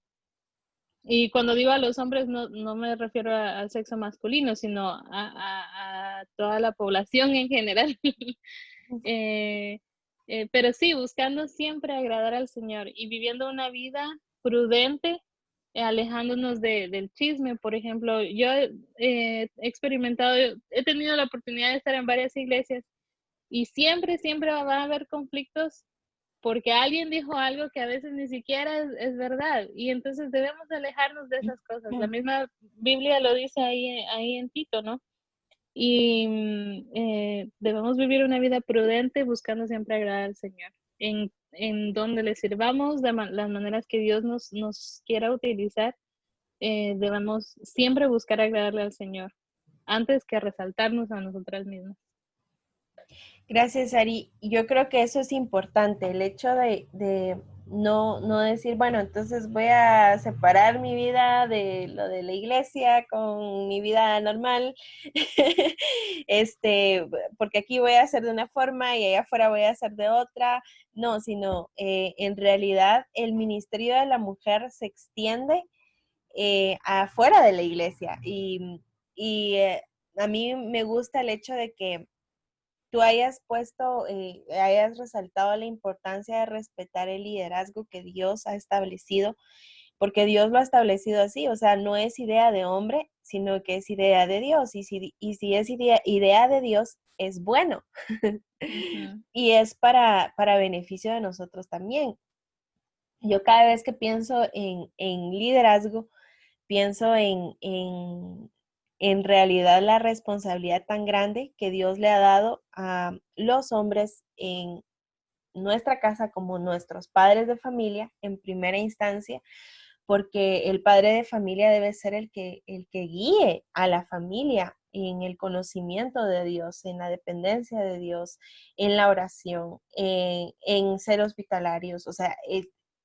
Y cuando digo a los hombres, no me refiero al sexo masculino, sino a toda la población en general. Eh, pero sí, buscando siempre agradar al Señor y viviendo una vida prudente, alejándonos del chisme. Por ejemplo, yo he experimentado, he tenido la oportunidad de estar en varias iglesias y siempre va a haber conflictos porque alguien dijo algo que a veces ni siquiera es verdad y entonces debemos alejarnos de esas cosas. La misma Biblia lo dice ahí en Tito, ¿no? Y debemos vivir una vida prudente buscando siempre agradar al Señor, en donde le sirvamos de las maneras que Dios nos quiera utilizar, debemos siempre buscar agradarle al Señor antes que resaltarnos a nosotras mismas. Gracias, Ari. Yo creo que eso es importante, el hecho de no decir, bueno, entonces voy a separar mi vida de lo de la iglesia con mi vida normal, porque aquí voy a hacer de una forma y allá afuera voy a hacer de otra. No, sino en realidad el ministerio de la mujer se extiende afuera de la iglesia y a mí me gusta el hecho de que tú hayas puesto, hayas resaltado la importancia de respetar el liderazgo que Dios ha establecido, porque Dios lo ha establecido así, o sea, no es idea de hombre, sino que es idea de Dios, y si es idea de Dios, es bueno, Ujú, y es para beneficio de nosotros también. Yo cada vez que pienso en liderazgo, pienso en realidad la responsabilidad tan grande que Dios le ha dado a los hombres en nuestra casa como nuestros padres de familia en primera instancia, porque el padre de familia debe ser el que guíe a la familia en el conocimiento de Dios, en la dependencia de Dios, en la oración, en ser hospitalarios. O sea,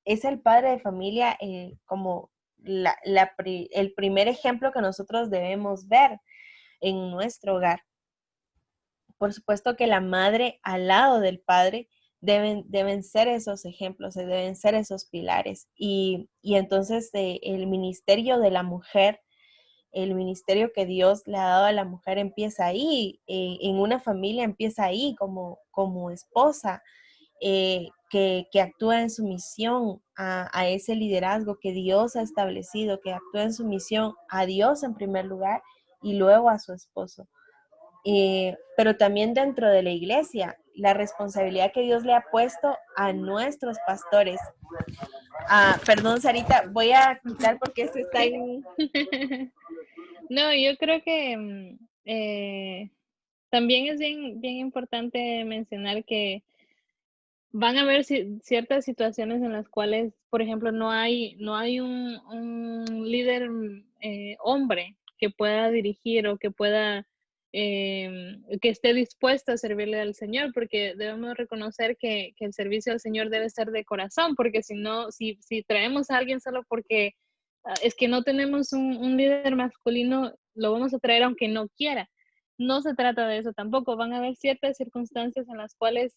es el padre de familia como el primer ejemplo que nosotros debemos ver en nuestro hogar. Por supuesto que la madre al lado del padre deben ser esos ejemplos, deben ser esos pilares. Y entonces el ministerio de la mujer, el ministerio que Dios le ha dado a la mujer empieza ahí, en una familia empieza ahí como esposa, que actúa en su misión a ese liderazgo que Dios ha establecido, que actúa en su misión a Dios en primer lugar y luego a su esposo. Pero también dentro de la iglesia, la responsabilidad que Dios le ha puesto a nuestros pastores. Perdón, Sarita, voy a quitar porque esto está sí. en... No, yo creo que también es bien, bien importante mencionar que van a haber ciertas situaciones en las cuales, por ejemplo, no hay un líder hombre que pueda dirigir o que pueda, que esté dispuesto a servirle al Señor, porque debemos reconocer que el servicio al Señor debe ser de corazón, porque si no, si traemos a alguien solo porque es que no tenemos un líder masculino, lo vamos a traer aunque no quiera. No se trata de eso tampoco. Van a haber ciertas circunstancias en las cuales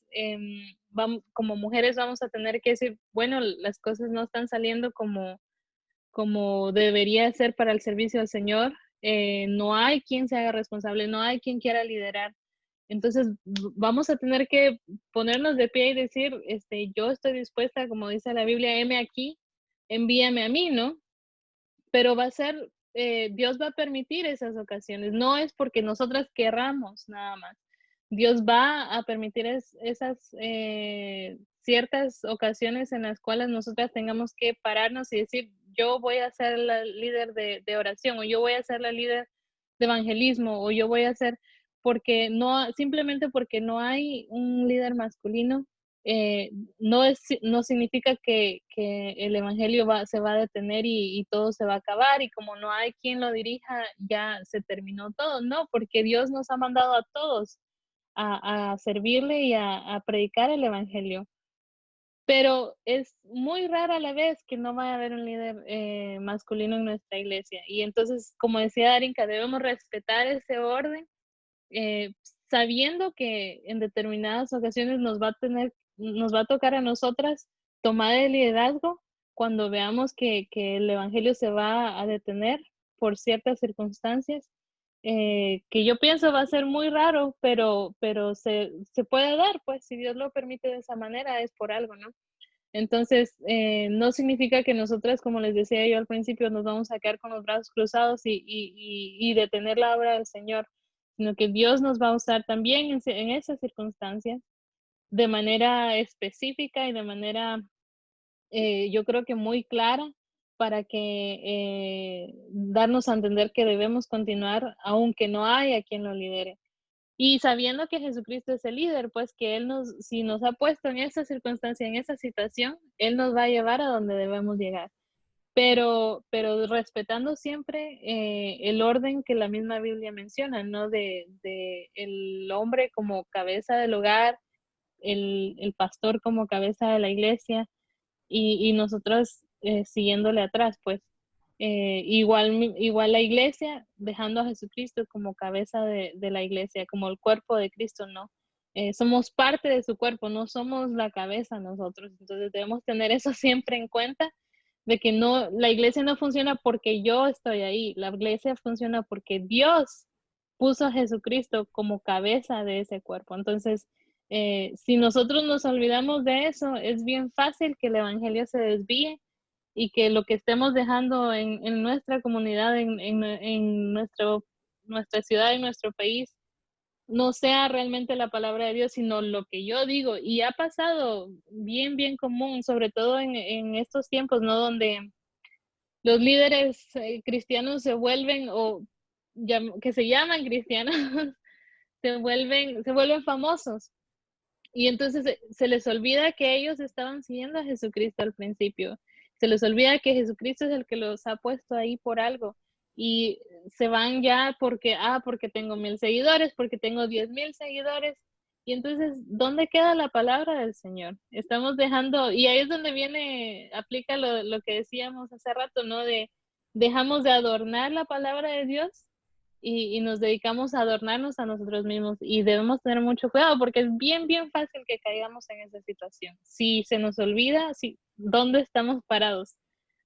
como mujeres vamos a tener que decir, bueno, las cosas no están saliendo como debería ser para el servicio al Señor. No hay quien se haga responsable, no hay quien quiera liderar. Entonces vamos a tener que ponernos de pie y decir, yo estoy dispuesta, como dice la Biblia, heme aquí, envíame a mí, ¿no? Pero va a ser, Dios va a permitir esas ocasiones, no es porque nosotras querramos nada más. Dios va a permitir esas ciertas ocasiones en las cuales nosotras tengamos que pararnos y decir, yo voy a ser la líder de oración, o yo voy a ser la líder de evangelismo, o yo voy a ser, porque no, simplemente porque no hay un líder masculino, eh, no significa que el evangelio se va a detener y todo se va a acabar, y como no hay quien lo dirija, ya se terminó todo. No, porque Dios nos ha mandado a todos a servirle y a predicar el evangelio. Pero es muy rara la vez que no va a haber un líder masculino en nuestra iglesia. Y entonces, como decía Darinka, debemos respetar ese orden, eh, sabiendo que en determinadas ocasiones nos va a tocar a nosotras tomar el liderazgo cuando veamos que el evangelio se va a detener por ciertas circunstancias, que yo pienso va a ser muy raro, pero se puede dar, pues si Dios lo permite de esa manera es por algo, ¿no? Entonces, no significa que nosotras, como les decía yo al principio, nos vamos a quedar con los brazos cruzados y detener la obra del Señor, sino que Dios nos va a usar también en esas circunstancias de manera específica y de manera, yo creo que muy clara, para que darnos a entender que debemos continuar aunque no haya quien lo lidere. Y sabiendo que Jesucristo es el líder, pues que si nos ha puesto en esa circunstancia, en esa situación, Él nos va a llevar a donde debemos llegar. Pero respetando siempre el orden que la misma Biblia menciona, ¿no? De el hombre como cabeza del hogar, el pastor como cabeza de la iglesia, y nosotros siguiéndole atrás, pues. Igual la iglesia, dejando a Jesucristo como cabeza de la iglesia, como el cuerpo de Cristo, ¿no? Somos parte de su cuerpo, no somos la cabeza nosotros. Entonces debemos tener eso siempre en cuenta, de que la iglesia no funciona porque yo estoy ahí, la iglesia funciona porque Dios puso a Jesucristo como cabeza de ese cuerpo. Entonces, si nosotros nos olvidamos de eso, es bien fácil que el evangelio se desvíe y que lo que estemos dejando en nuestra comunidad, en nuestra ciudad, en nuestro país, no sea realmente la palabra de Dios, sino lo que yo digo. Y ha pasado bien, bien común, sobre todo en estos tiempos, ¿no? Donde los líderes cristianos se vuelven, que se llaman cristianos, se vuelven famosos. Y entonces se les olvida que ellos estaban siguiendo a Jesucristo al principio. Se les olvida que Jesucristo es el que los ha puesto ahí por algo. Y se van ya porque tengo 1000 seguidores, porque tengo 10,000 seguidores. Y entonces, ¿dónde queda la palabra del Señor? Estamos dejando, y ahí es donde aplica lo que decíamos hace rato, ¿no? Dejamos de adornar la palabra de Dios y nos dedicamos a adornarnos a nosotros mismos y debemos tener mucho cuidado porque es bien, bien fácil que caigamos en esa situación. Si se nos olvida, dónde estamos parados.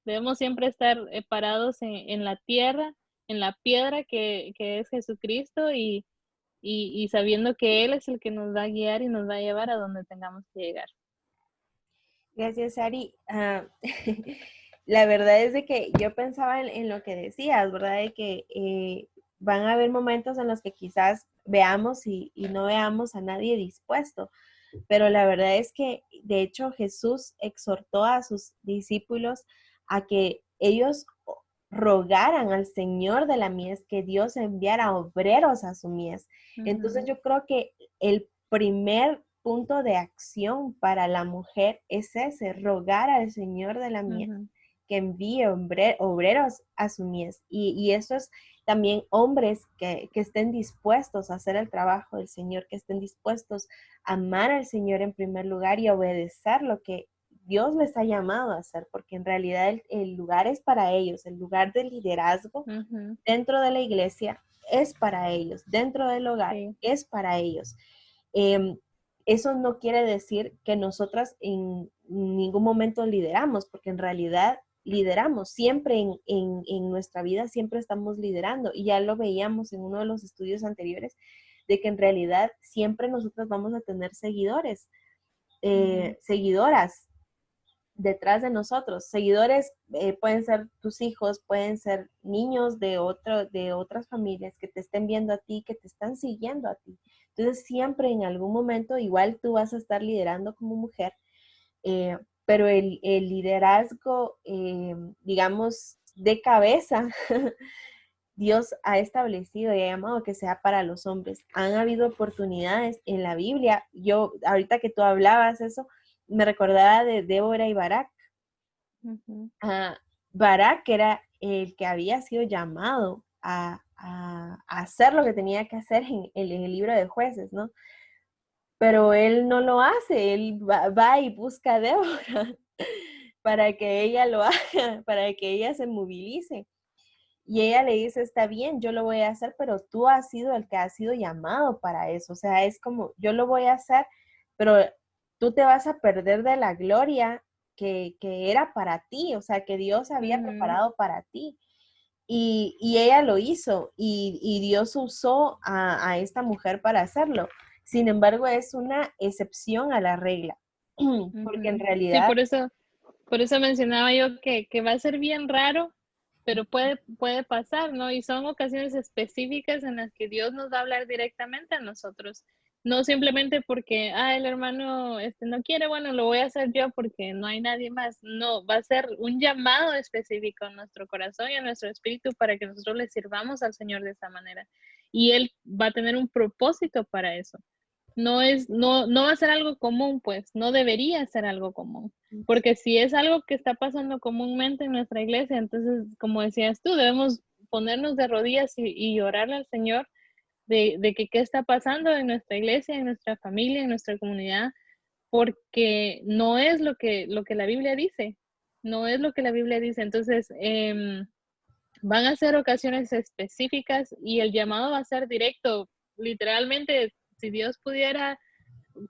Debemos siempre estar parados en la tierra, en la piedra que es Jesucristo y sabiendo que Él es el que nos va a guiar y nos va a llevar a donde tengamos que llegar. Gracias, Ari. La verdad es de que yo pensaba en lo que decías, ¿verdad? De que van a haber momentos en los que quizás veamos y no veamos a nadie dispuesto, pero la verdad es que, de hecho, Jesús exhortó a sus discípulos a que ellos rogaran al Señor de la mies que Dios enviara obreros a su mies. Entonces yo creo que el primer punto de acción para la mujer es ese, rogar al Señor de la mies que envíe obreros a su mies. Y eso es también hombres que estén dispuestos a hacer el trabajo del Señor, que estén dispuestos a amar al Señor en primer lugar y obedecer lo que Dios les ha llamado a hacer, porque en realidad el lugar es para ellos, el lugar de liderazgo dentro de la iglesia es para ellos, dentro del hogar es para ellos. Eso no quiere decir que nosotras en ningún momento lideramos, porque en realidad lideramos, siempre en nuestra vida siempre estamos liderando, y ya lo veíamos en uno de los estudios anteriores, de que en realidad siempre nosotros vamos a tener seguidores, seguidoras detrás de nosotros. Seguidores pueden ser tus hijos, pueden ser niños de otras familias que te estén viendo a ti, que te están siguiendo a ti. Entonces siempre en algún momento igual tú vas a estar liderando como mujer, pero el liderazgo, digamos, de cabeza, Dios ha establecido y ha llamado que sea para los hombres. Han habido oportunidades en la Biblia. Yo, ahorita que tú hablabas eso, me recordaba de Débora y Barak. Barak era el que había sido llamado a hacer lo que tenía que hacer en el libro de Jueces, ¿no? Pero él no lo hace, él va y busca a Débora para que ella lo haga, para que ella se movilice. Y ella le dice, está bien, yo lo voy a hacer, pero tú has sido el que has sido llamado para eso. O sea, es como, yo lo voy a hacer, pero tú te vas a perder de la gloria que era para ti, o sea, que Dios había preparado para ti. Y ella lo hizo y Dios usó a esta mujer para hacerlo. Sin embargo, es una excepción a la regla, porque en Sí, realidad... por eso mencionaba yo que va a ser bien raro, pero puede pasar, ¿no? Y son ocasiones específicas en las que Dios nos va a hablar directamente a nosotros. No simplemente porque, el hermano no quiere, bueno, lo voy a hacer yo porque no hay nadie más. No, va a ser un llamado específico a nuestro corazón y a nuestro espíritu para que nosotros le sirvamos al Señor de esa manera. Y Él va a tener un propósito para eso. No va a ser algo común, pues, no debería ser algo común. Porque si es algo que está pasando comúnmente en nuestra iglesia, entonces, como decías tú, debemos ponernos de rodillas y orarle al Señor de que qué está pasando en nuestra iglesia, en nuestra familia, en nuestra comunidad, porque no es lo que la Biblia dice, no es lo que la Biblia dice. Entonces, van a ser ocasiones específicas y el llamado va a ser directo. Literalmente, si Dios pudiera,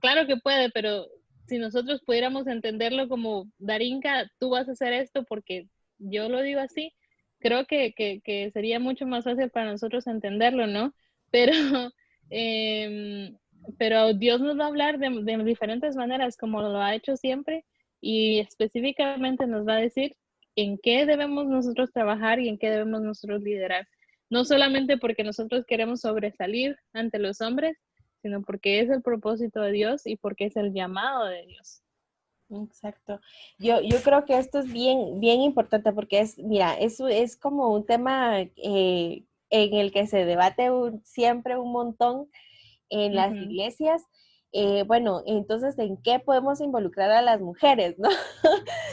claro que puede, pero si nosotros pudiéramos entenderlo como, Darinka, tú vas a hacer esto porque yo lo digo así, creo que sería mucho más fácil para nosotros entenderlo, ¿no? pero, em, pero Dios nos va a hablar de diferentes maneras, como lo ha hecho siempre, y específicamente nos va a decir en qué debemos nosotros trabajar y en qué debemos nosotros liderar. No solamente porque nosotros queremos sobresalir ante los hombres, sino porque es el propósito de Dios y porque es el llamado de Dios. Exacto. Yo creo que esto es bien, bien importante porque es, mira, eso es como un tema en el que se debate siempre un montón en las Ujú. iglesias. Bueno, entonces, ¿en qué podemos involucrar a las mujeres, no?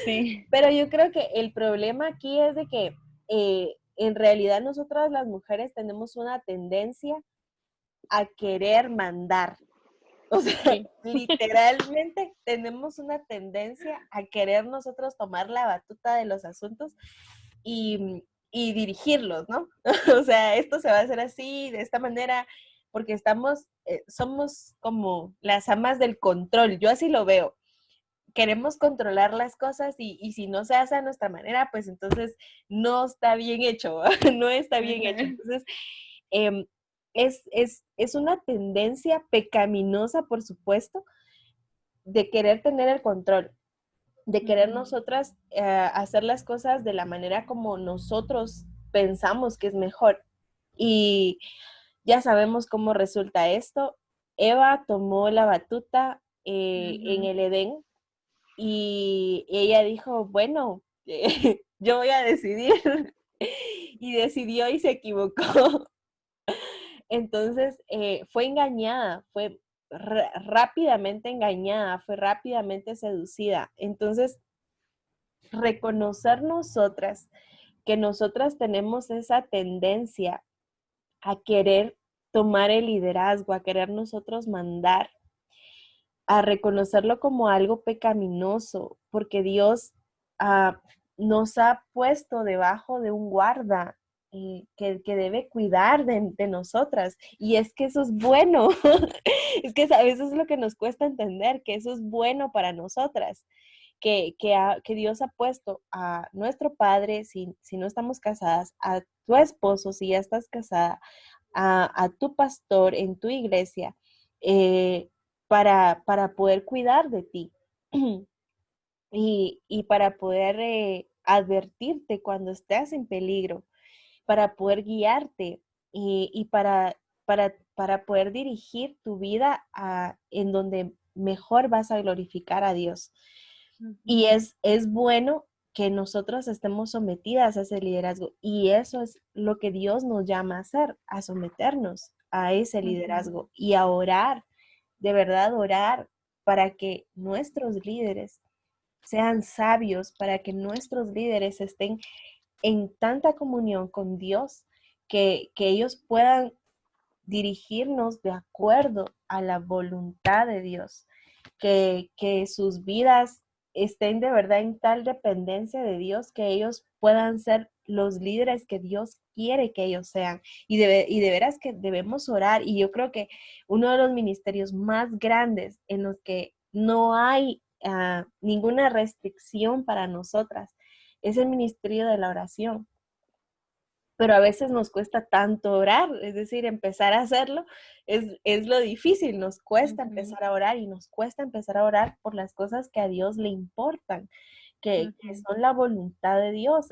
Sí. Pero yo creo que el problema aquí es de que en realidad nosotras las mujeres tenemos una tendencia a querer mandar. O sea, Sí. literalmente tenemos una tendencia a querer nosotros tomar la batuta de los asuntos y dirigirlos, ¿no? O sea, esto se va a hacer así, de esta manera, porque somos como las amas del control, yo así lo veo. Queremos controlar las cosas y si no se hace a nuestra manera, pues entonces no está bien hecho, no está bien hecho. Ujú. Entonces, eh, es una tendencia pecaminosa, por supuesto, de querer tener el control, de querer Ujú. nosotras hacer las cosas de la manera como nosotros pensamos que es mejor. Y ya sabemos cómo resulta esto. Eva tomó la batuta en Ujú. el Edén y ella dijo, bueno, yo voy a decidir. Y decidió y se equivocó. Entonces fue engañada, fue rápidamente engañada, fue rápidamente seducida. Entonces, reconocer nosotras que nosotras tenemos esa tendencia a querer tomar el liderazgo, a querer nosotros mandar, a reconocerlo como algo pecaminoso, porque Dios ah, nos ha puesto debajo de un guarda que debe cuidar de nosotras. Y es que eso es bueno. Es que a veces es lo que nos cuesta entender, que eso es bueno para nosotras. Que Dios ha puesto a nuestro padre, si no estamos casadas, a tu esposo, si ya estás casada, a tu pastor en tu iglesia, para poder cuidar de ti y para poder advertirte cuando estés en peligro, para poder guiarte y para poder dirigir tu vida en donde mejor vas a glorificar a Dios. Y Ujú. es bueno que nosotros estemos sometidas a ese liderazgo. Y eso es lo que Dios nos llama a hacer, a someternos a ese Ujú. liderazgo y a orar, de verdad orar para que nuestros líderes sean sabios, para que nuestros líderes estén en tanta comunión con Dios que ellos puedan dirigirnos de acuerdo a la voluntad de Dios, que sus vidas estén de verdad en tal dependencia de Dios que ellos puedan ser los líderes que Dios quiere que ellos sean. Y de veras que debemos orar. Y yo creo que uno de los ministerios más grandes en los que no hay ninguna restricción para nosotras es el ministerio de la oración, pero a veces nos cuesta tanto orar, es decir, empezar a hacerlo es lo difícil, nos cuesta Ujú. empezar a orar y nos cuesta empezar a orar por las cosas que a Dios le importan, que Ujú. son la voluntad de Dios,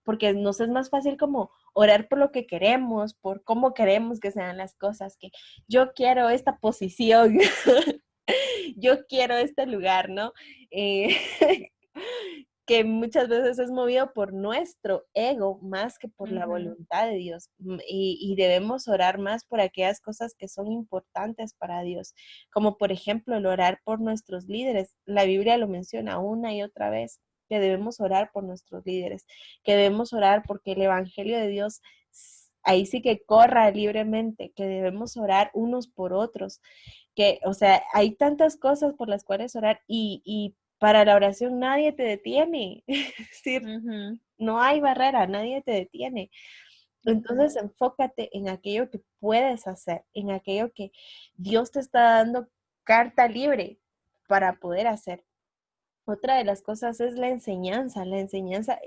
porque nos es más fácil como orar por lo que queremos, por cómo queremos que sean las cosas, que yo quiero esta posición, yo quiero este lugar, ¿no? Eh, que muchas veces es movido por nuestro ego más que por la Ujú. voluntad de Dios. Y debemos orar más por aquellas cosas que son importantes para Dios, como por ejemplo el orar por nuestros líderes. La Biblia lo menciona una y otra vez, que debemos orar por nuestros líderes, que debemos orar porque el Evangelio de Dios ahí sí que corra libremente, que debemos orar unos por otros, que, o sea, hay tantas cosas por las cuales orar y para la oración nadie te detiene. Es decir, Ujú. no hay barrera, nadie te detiene. Ujú. Entonces enfócate en aquello que puedes hacer, en aquello que Dios te está dando carta libre para poder hacer. Otra de las cosas es la enseñanza. La enseñanza,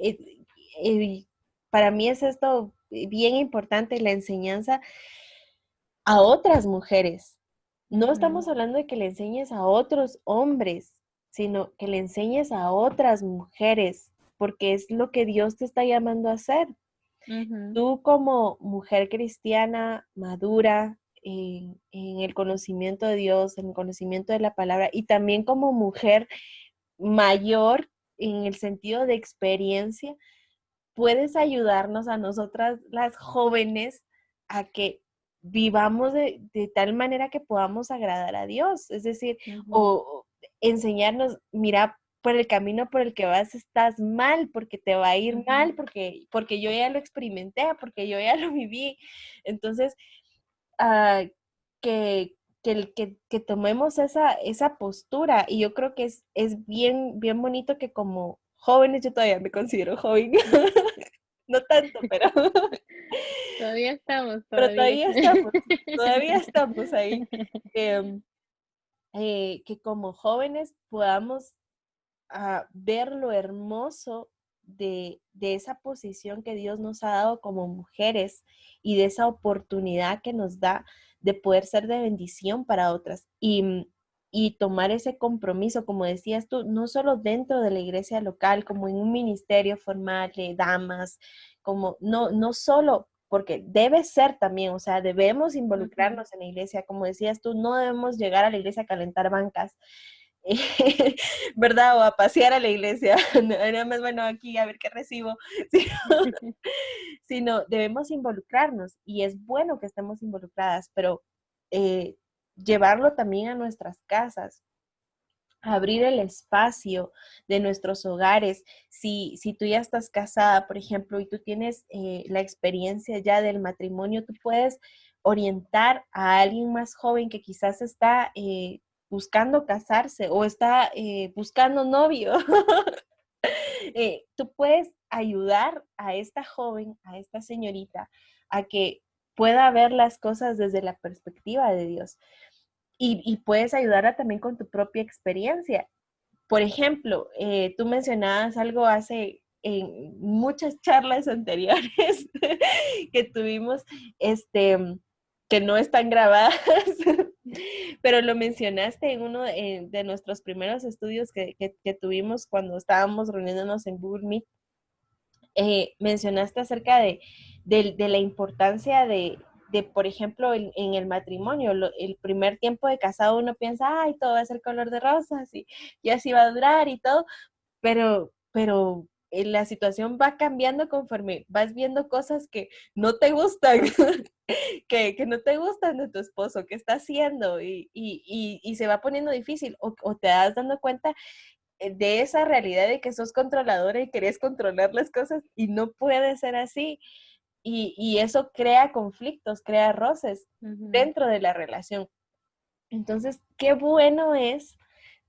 para mí es esto bien importante, la enseñanza a otras mujeres. No Ujú, estamos hablando de que le enseñes a otros hombres, sino que le enseñes a otras mujeres, porque es lo que Dios te está llamando a hacer. ujú, Tú como mujer cristiana madura en el conocimiento de Dios, en el conocimiento de la palabra, y también como mujer mayor en el sentido de experiencia, puedes ayudarnos a nosotras las jóvenes a que vivamos de tal manera que podamos agradar a Dios, es decir, ujú, o enseñarnos, mira, por el camino por el que vas estás mal, porque te va a ir ujú, mal, porque yo ya lo experimenté, porque yo ya lo viví. Entonces, ah, que, que tomemos esa postura y yo creo que es bien, bien bonito que como jóvenes, yo todavía me considero joven, no tanto, pero, Todavía estamos, pero todavía. todavía estamos ahí. em, que como jóvenes podamos ver lo hermoso de esa posición que Dios nos ha dado como mujeres y de esa oportunidad que nos da de poder ser de bendición para otras y tomar ese compromiso, como decías tú, no solo dentro de la iglesia local, como en un ministerio formal de damas, como no solo porque debe ser también, o sea, debemos Ujú, involucrarnos en la iglesia, como decías tú, no debemos llegar a la iglesia a calentar bancas, ¿verdad? O a pasear a la iglesia, nada más, bueno, aquí a ver qué recibo, sino debemos involucrarnos y es bueno que estemos involucradas, pero eh, llevarlo también a nuestras casas, abrir el espacio de nuestros hogares. Si tú ya estás casada, por ejemplo, y tú tienes la experiencia ya del matrimonio, tú puedes orientar a alguien más joven que quizás está buscando casarse o está buscando novio. Tú puedes ayudar a esta joven, a esta señorita, a que pueda ver las cosas desde la perspectiva de Dios. Y puedes ayudarla también con tu propia experiencia. Por ejemplo, tú mencionabas algo hace en muchas charlas anteriores que tuvimos, este, que no están grabadas, pero lo mencionaste en uno de nuestros primeros estudios que tuvimos cuando estábamos reuniéndonos en Google Meet. Mencionaste acerca de la importancia por ejemplo, en el matrimonio, el primer tiempo de casado uno piensa, ay, todo va a ser color de rosas y así va a durar y todo, pero la situación va cambiando conforme vas viendo cosas que no te gustan, que no te gustan de tu esposo, que está haciendo y se va poniendo difícil o te das dando cuenta de esa realidad de que sos controladora y querés controlar las cosas y no puede ser así. Y eso crea conflictos, crea roces ujú, dentro de la relación. Entonces, qué bueno es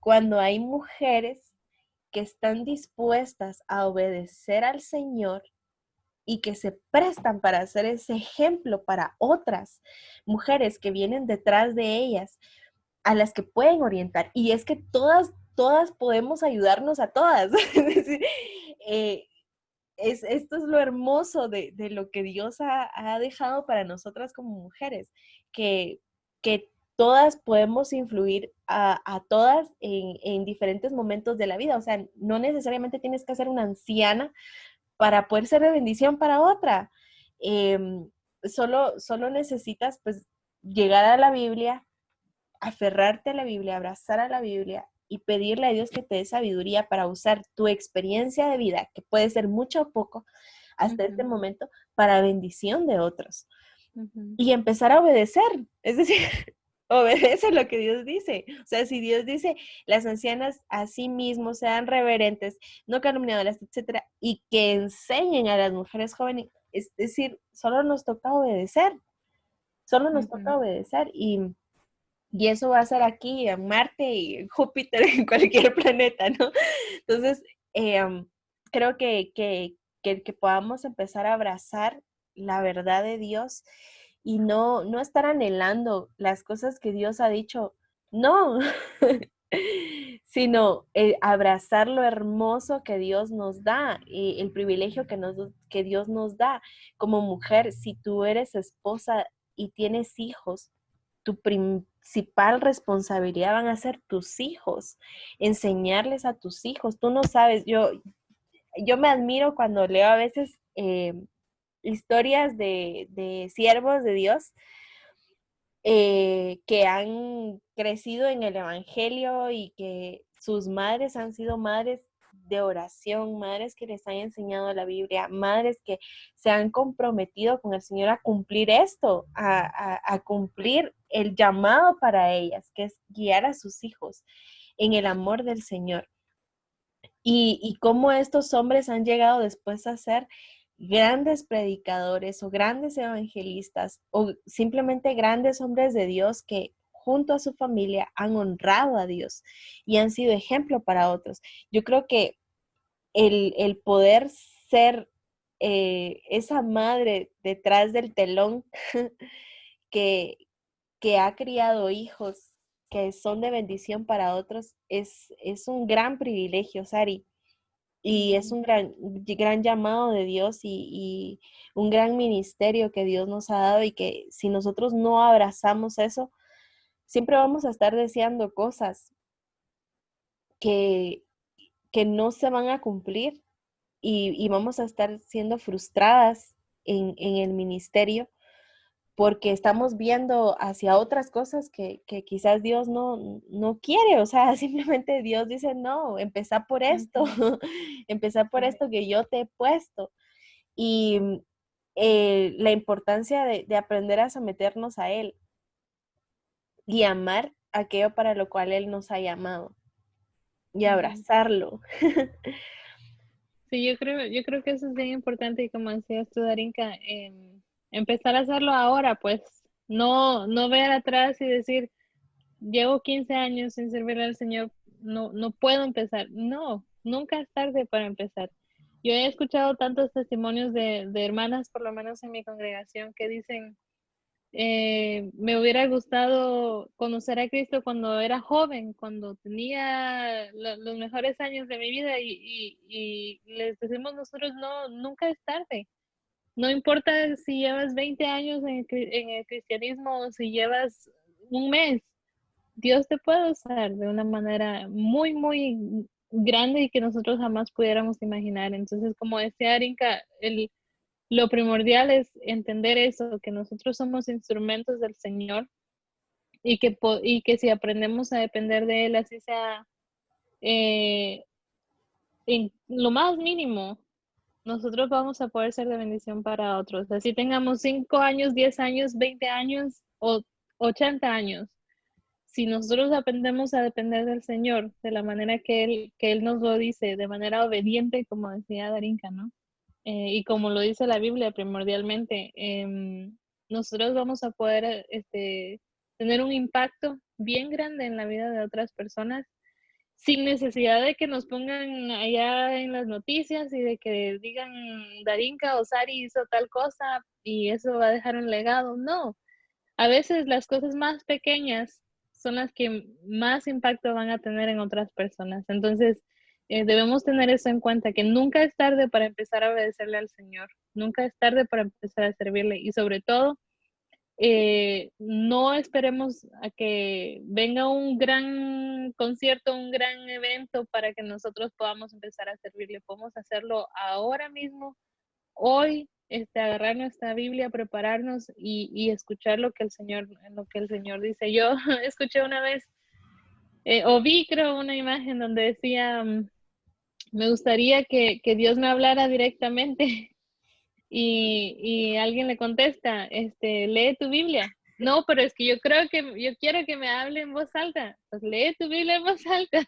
cuando hay mujeres que están dispuestas a obedecer al Señor y que se prestan para ser ese ejemplo para otras mujeres que vienen detrás de ellas, a las que pueden orientar. Y es que todas podemos ayudarnos a todas. Es decir, eh, esto es lo hermoso de lo que Dios ha dejado para nosotras como mujeres, que, que todas podemos influir a todas en diferentes momentos de la vida. O sea, no necesariamente tienes que ser una anciana para poder ser de bendición para otra. Solo necesitas pues llegar a la Biblia, aferrarte a la Biblia, abrazar a la Biblia y pedirle a Dios que te dé sabiduría para usar tu experiencia de vida, que puede ser mucho o poco hasta este ujú, momento, para bendición de otros. ujú, Y empezar a obedecer, es decir, obedece lo que Dios dice. O sea, si Dios dice, las ancianas a sí mismos sean reverentes, no calumniadoras, etcétera, y que enseñen a las mujeres jóvenes, es decir, solo nos toca obedecer, solo nos toca ujú. obedecer y eso va a ser aquí en Marte y en Júpiter, en cualquier planeta, ¿no? Entonces, creo que podamos empezar a abrazar la verdad de Dios y no estar anhelando las cosas que Dios ha dicho, no, sino abrazar lo hermoso que Dios nos da, y el privilegio que Dios nos da como mujer. Si tú eres esposa y tienes hijos, tu principal responsabilidad van a ser tus hijos, enseñarles a tus hijos. Tú no sabes, yo me admiro cuando leo a veces historias de siervos de Dios que han crecido en el Evangelio y que sus madres han sido madres de oración, madres que les han enseñado la Biblia, madres que se han comprometido con el Señor a cumplir esto, a cumplir el llamado para ellas, que es guiar a sus hijos en el amor del Señor. Y cómo estos hombres han llegado después a ser grandes predicadores o grandes evangelistas o simplemente grandes hombres de Dios que junto a su familia han honrado a Dios y han sido ejemplo para otros. Yo creo que el poder ser esa madre detrás del telón que, que ha criado hijos que son de bendición para otros es un gran privilegio, Sari. Y es un gran llamado de Dios y un gran ministerio que Dios nos ha dado y que si nosotros no abrazamos eso, siempre vamos a estar deseando cosas que, que no se van a cumplir y vamos a estar siendo frustradas en el ministerio porque estamos viendo hacia otras cosas que quizás Dios no quiere, o sea, simplemente Dios dice, no, empezá por esto, empezá por esto que yo te he puesto. Y la importancia de aprender a someternos a Él y amar aquello para lo cual Él nos ha llamado y abrazarlo. Sí, yo creo que eso es bien importante y como decías tú, Darinka, empezar a hacerlo ahora, pues no ver atrás y decir, llevo 15 años sin servirle al Señor, no puedo empezar. No, nunca es tarde para empezar. Yo he escuchado tantos testimonios de hermanas, por lo menos en mi congregación, que dicen, me hubiera gustado conocer a Cristo cuando era joven, cuando tenía los mejores años de mi vida y les decimos nosotros, no, nunca es tarde. No importa si llevas 20 años en el cristianismo o si llevas un mes, Dios te puede usar de una manera muy, muy grande y que nosotros jamás pudiéramos imaginar. Entonces, como decía Arinka, lo primordial es entender eso, que nosotros somos instrumentos del Señor y que si aprendemos a depender de Él, así sea eh, en lo más mínimo, nosotros vamos a poder ser de bendición para otros. Así tengamos 5 años, 10 años, 20 años o 80 años. Si nosotros aprendemos a depender del Señor de la manera que Él nos lo dice, de manera obediente, como decía Darinka, ¿no? Y como lo dice la Biblia primordialmente, nosotros vamos a poder tener un impacto bien grande en la vida de otras personas sin necesidad de que nos pongan allá en las noticias y de que digan Darinka o Sari hizo tal cosa y eso va a dejar un legado. No, a veces las cosas más pequeñas son las que más impacto van a tener en otras personas. Entonces, debemos tener eso en cuenta, que nunca es tarde para empezar a obedecerle al Señor, nunca es tarde para empezar a servirle y sobre todo, no esperemos a que venga un gran concierto, un gran evento para que nosotros podamos empezar a servirle. Podemos hacerlo ahora mismo, hoy, agarrar nuestra Biblia, prepararnos y escuchar lo que el Señor dice. Yo escuché una vez, o vi, creo, una imagen donde decía, me gustaría que Dios me hablara directamente y alguien le contesta, lee tu Biblia. No, pero es que yo quiero que me hable en voz alta. Pues lee tu Biblia en voz alta.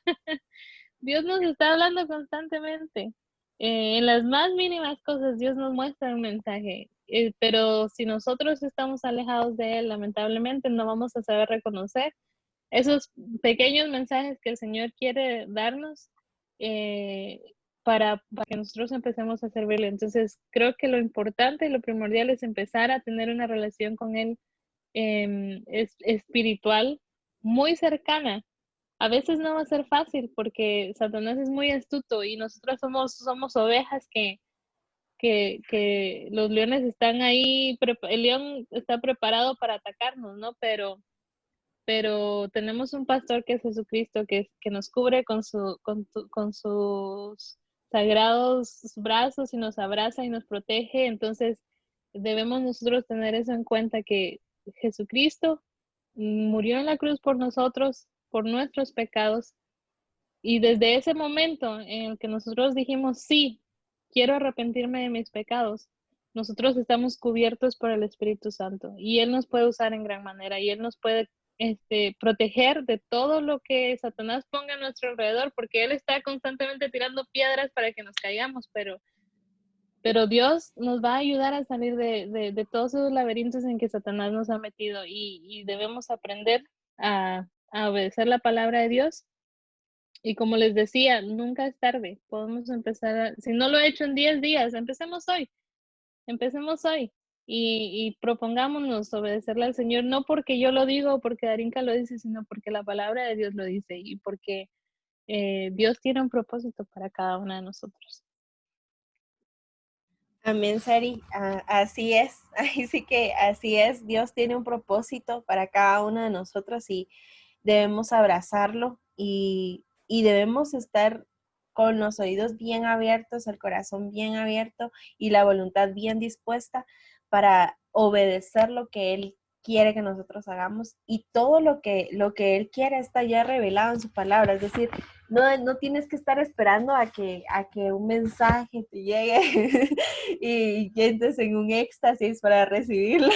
Dios nos está hablando constantemente. En las más mínimas cosas, Dios nos muestra un mensaje, pero si nosotros estamos alejados de Él, lamentablemente no vamos a saber reconocer esos pequeños mensajes que el Señor quiere darnos eh, para que nosotros empecemos a servirle. Entonces, creo que lo importante y lo primordial es empezar a tener una relación con Él espiritual muy cercana. A veces no va a ser fácil porque Satanás es muy astuto y nosotros somos ovejas que los leones están ahí, el león está preparado para atacarnos, ¿no? Pero tenemos un pastor que es Jesucristo, que nos cubre con sus sagrados brazos y nos abraza y nos protege. Entonces, debemos nosotros tener eso en cuenta, que Jesucristo murió en la cruz por nosotros, por nuestros pecados. Y desde ese momento en el que nosotros dijimos, sí, quiero arrepentirme de mis pecados, nosotros estamos cubiertos por el Espíritu Santo y Él nos puede usar en gran manera y Él nos puede proteger de todo lo que Satanás ponga a nuestro alrededor, porque Él está constantemente tirando piedras para que nos caigamos, pero Dios nos va a ayudar a salir de todos esos laberintos en que Satanás nos ha metido, y debemos aprender a obedecer la palabra de Dios. Y como les decía, nunca es tarde. Podemos empezar, si no lo he hecho en 10 días, empecemos hoy y propongámonos obedecerle al Señor, no porque yo lo digo o porque Darinka lo dice, sino porque la palabra de Dios lo dice y porque Dios tiene un propósito para cada una de nosotros. Amén, Sari. Así es. Ahí sí que así es. Dios tiene un propósito para cada una de nosotros y debemos abrazarlo y debemos estar con los oídos bien abiertos, el corazón bien abierto y la voluntad bien dispuesta para obedecer lo que Él quiere que nosotros hagamos, y todo lo que Él quiere está ya revelado en su palabra. Es decir, no tienes que estar esperando a que un mensaje te llegue y entres en un éxtasis para recibirlo.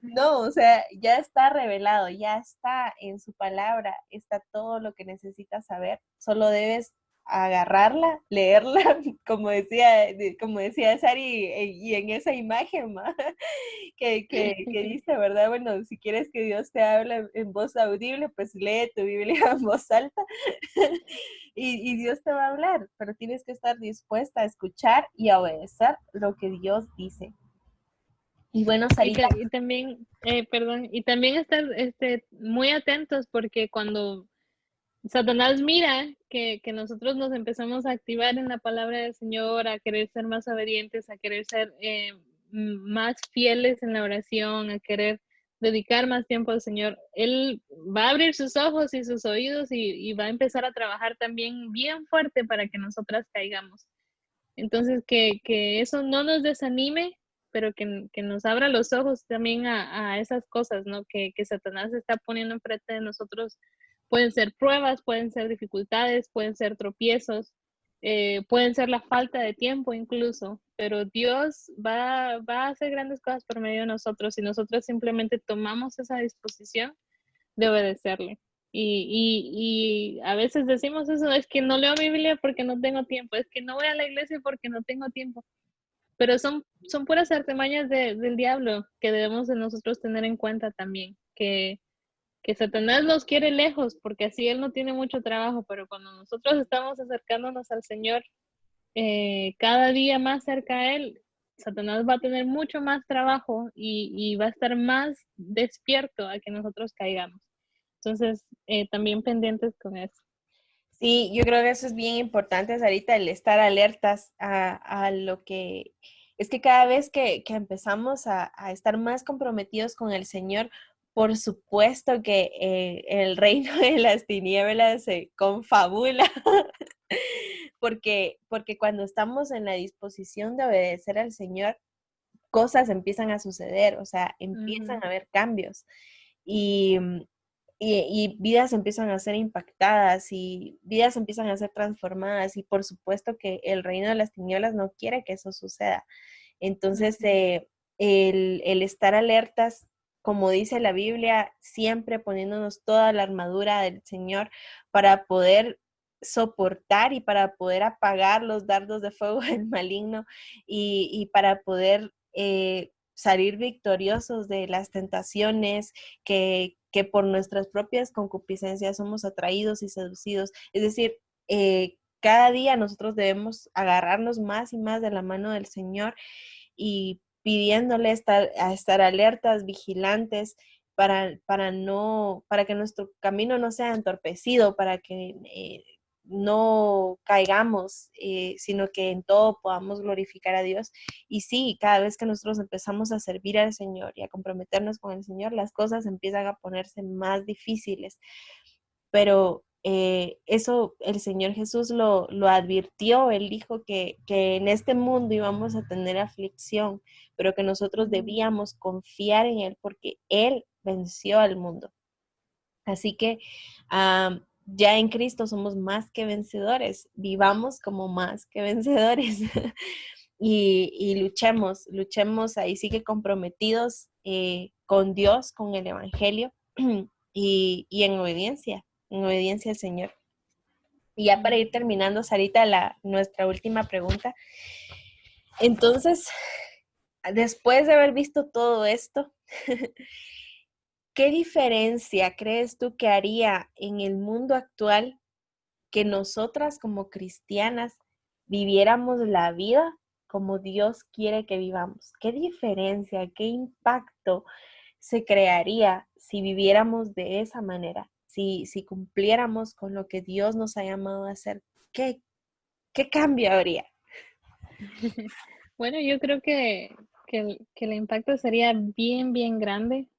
No, o sea, ya está revelado, ya está en su palabra, está todo lo que necesitas saber. Solo debes agarrarla, leerla, como decía Sari, y en esa imagen, ¿ma? que dice, ¿verdad? Bueno, si quieres que Dios te hable en voz audible, pues lee tu Biblia en voz alta y Dios te va a hablar, pero tienes que estar dispuesta a escuchar y a obedecer lo que Dios dice. Y bueno, Sarita. Y también, perdón, y también estar muy atentos, porque cuando Satanás mira que nosotros nos empezamos a activar en la palabra del Señor, a querer ser más obedientes, a querer ser más fieles en la oración, a querer dedicar más tiempo al Señor, Él va a abrir sus ojos y sus oídos y va a empezar a trabajar también bien fuerte para que nosotras caigamos. Entonces, que eso no nos desanime, pero que nos abra los ojos también a esas cosas, ¿no? Que Satanás está poniendo enfrente de nosotros. Pueden ser pruebas, pueden ser dificultades, pueden ser tropiezos, pueden ser la falta de tiempo incluso, pero Dios va a hacer grandes cosas por medio de nosotros, y nosotros simplemente tomamos esa disposición de obedecerle. Y a veces decimos eso, es que no leo mi Biblia porque no tengo tiempo, es que no voy a la iglesia porque no tengo tiempo, pero son puras artimañas del diablo, que debemos de nosotros tener en cuenta también, que Satanás nos quiere lejos porque así él no tiene mucho trabajo, pero cuando nosotros estamos acercándonos al Señor, cada día más cerca a Él, Satanás va a tener mucho más trabajo y va a estar más despierto a que nosotros caigamos. Entonces, también pendientes con eso. Sí, yo creo que eso es bien importante, Sarita, el estar alertas a lo que... Es que cada vez que empezamos a estar más comprometidos con el Señor, por supuesto que el reino de las tinieblas se confabula, porque cuando estamos en la disposición de obedecer al Señor, cosas empiezan a suceder, o sea, empiezan a haber cambios. Y, y vidas empiezan a ser impactadas y vidas empiezan a ser transformadas, y por supuesto que el reino de las tinieblas no quiere que eso suceda. Entonces, el estar alertas, como dice la Biblia, siempre poniéndonos toda la armadura del Señor para poder soportar y para poder apagar los dardos de fuego del maligno, y para poder salir victoriosos de las tentaciones que por nuestras propias concupiscencias somos atraídos y seducidos. Es decir, cada día nosotros debemos agarrarnos más y más de la mano del Señor y pidiéndole estar alertas, vigilantes, para que nuestro camino no sea entorpecido, para que no caigamos, sino que en todo podamos glorificar a Dios. Y sí, cada vez que nosotros empezamos a servir al Señor y a comprometernos con el Señor, las cosas empiezan a ponerse más difíciles. Pero eso el Señor Jesús lo advirtió. Él dijo que en este mundo íbamos a tener aflicción, pero que nosotros debíamos confiar en Él porque Él venció al mundo. Así que ya en Cristo somos más que vencedores, vivamos como más que vencedores. Y luchemos ahí, sigue comprometidos con Dios, con el Evangelio y en obediencia al Señor. Y ya para ir terminando, Sarita, nuestra última pregunta. Entonces, después de haber visto todo esto, ¿qué diferencia crees tú que haría en el mundo actual que nosotras como cristianas viviéramos la vida como Dios quiere que vivamos? ¿Qué diferencia, qué impacto se crearía si viviéramos de esa manera? Si cumpliéramos con lo que Dios nos ha llamado a hacer, ¿qué cambio habría? Bueno, yo creo que el impacto sería bien, bien grande,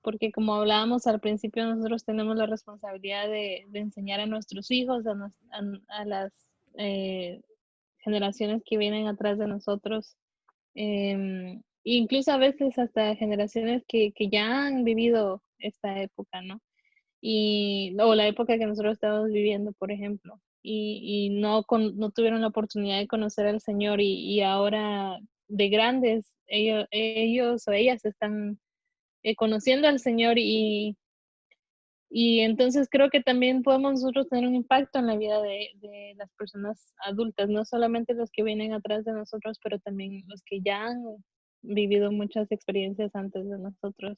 porque como hablábamos al principio, nosotros tenemos la responsabilidad de enseñar a nuestros hijos, a las eh, generaciones que vienen atrás de nosotros, incluso a veces hasta generaciones que ya han vivido esta época, ¿no? O la época que nosotros estamos viviendo, por ejemplo, y no tuvieron la oportunidad de conocer al Señor y ahora de grandes, ellos o ellas están conociendo al Señor y entonces creo que también podemos nosotros tener un impacto en la vida de las personas adultas, no solamente los que vienen atrás de nosotros, pero también los que ya han vivido muchas experiencias antes de nosotros.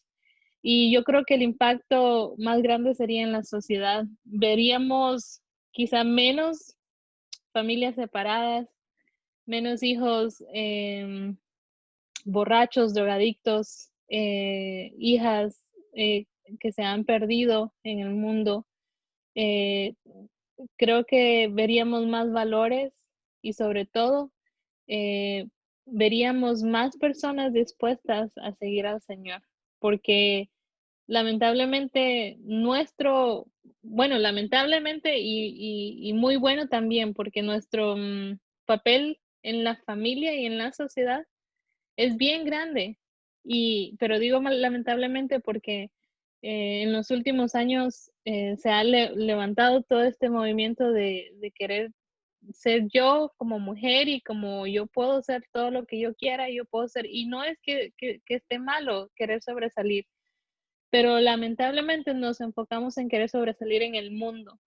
Y yo creo que el impacto más grande sería en la sociedad. Veríamos quizá menos familias separadas, menos hijos borrachos, drogadictos, hijas que se han perdido en el mundo. Eh, Creo que veríamos más valores y sobre todo eh, veríamos más personas dispuestas a seguir al Señor, porque lamentablemente lamentablemente y muy bueno también, porque nuestro papel en la familia y en la sociedad es bien grande. Pero digo lamentablemente porque en los últimos años se ha levantado todo este movimiento de querer ser yo como mujer y como yo puedo ser todo lo que yo quiera, yo puedo ser, y no es que esté malo querer sobresalir, pero lamentablemente nos enfocamos en querer sobresalir en el mundo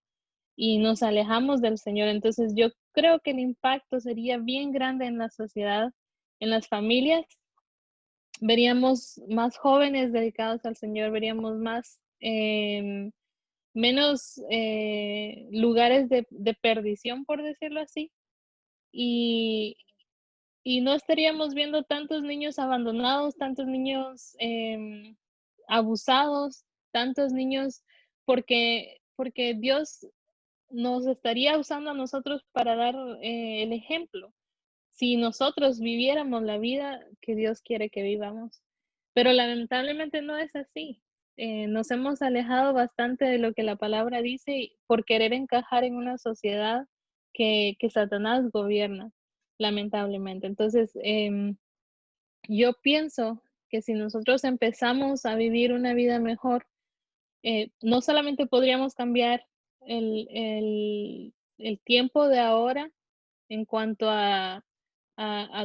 y nos alejamos del Señor. Entonces yo creo que el impacto sería bien grande en la sociedad, en las familias. Veríamos más jóvenes dedicados al Señor, veríamos menos lugares de perdición, por decirlo así, y, y no estaríamos viendo tantos niños abandonados, tantos niños abusados, tantos niños, porque Dios nos estaría usando a nosotros para dar el ejemplo si nosotros viviéramos la vida que Dios quiere que vivamos. Pero lamentablemente no es así. Nos hemos alejado bastante de lo que la palabra dice por querer encajar en una sociedad que Satanás gobierna, lamentablemente. Entonces, yo pienso que si nosotros empezamos a vivir una vida mejor, no solamente podríamos cambiar el tiempo de ahora en cuanto a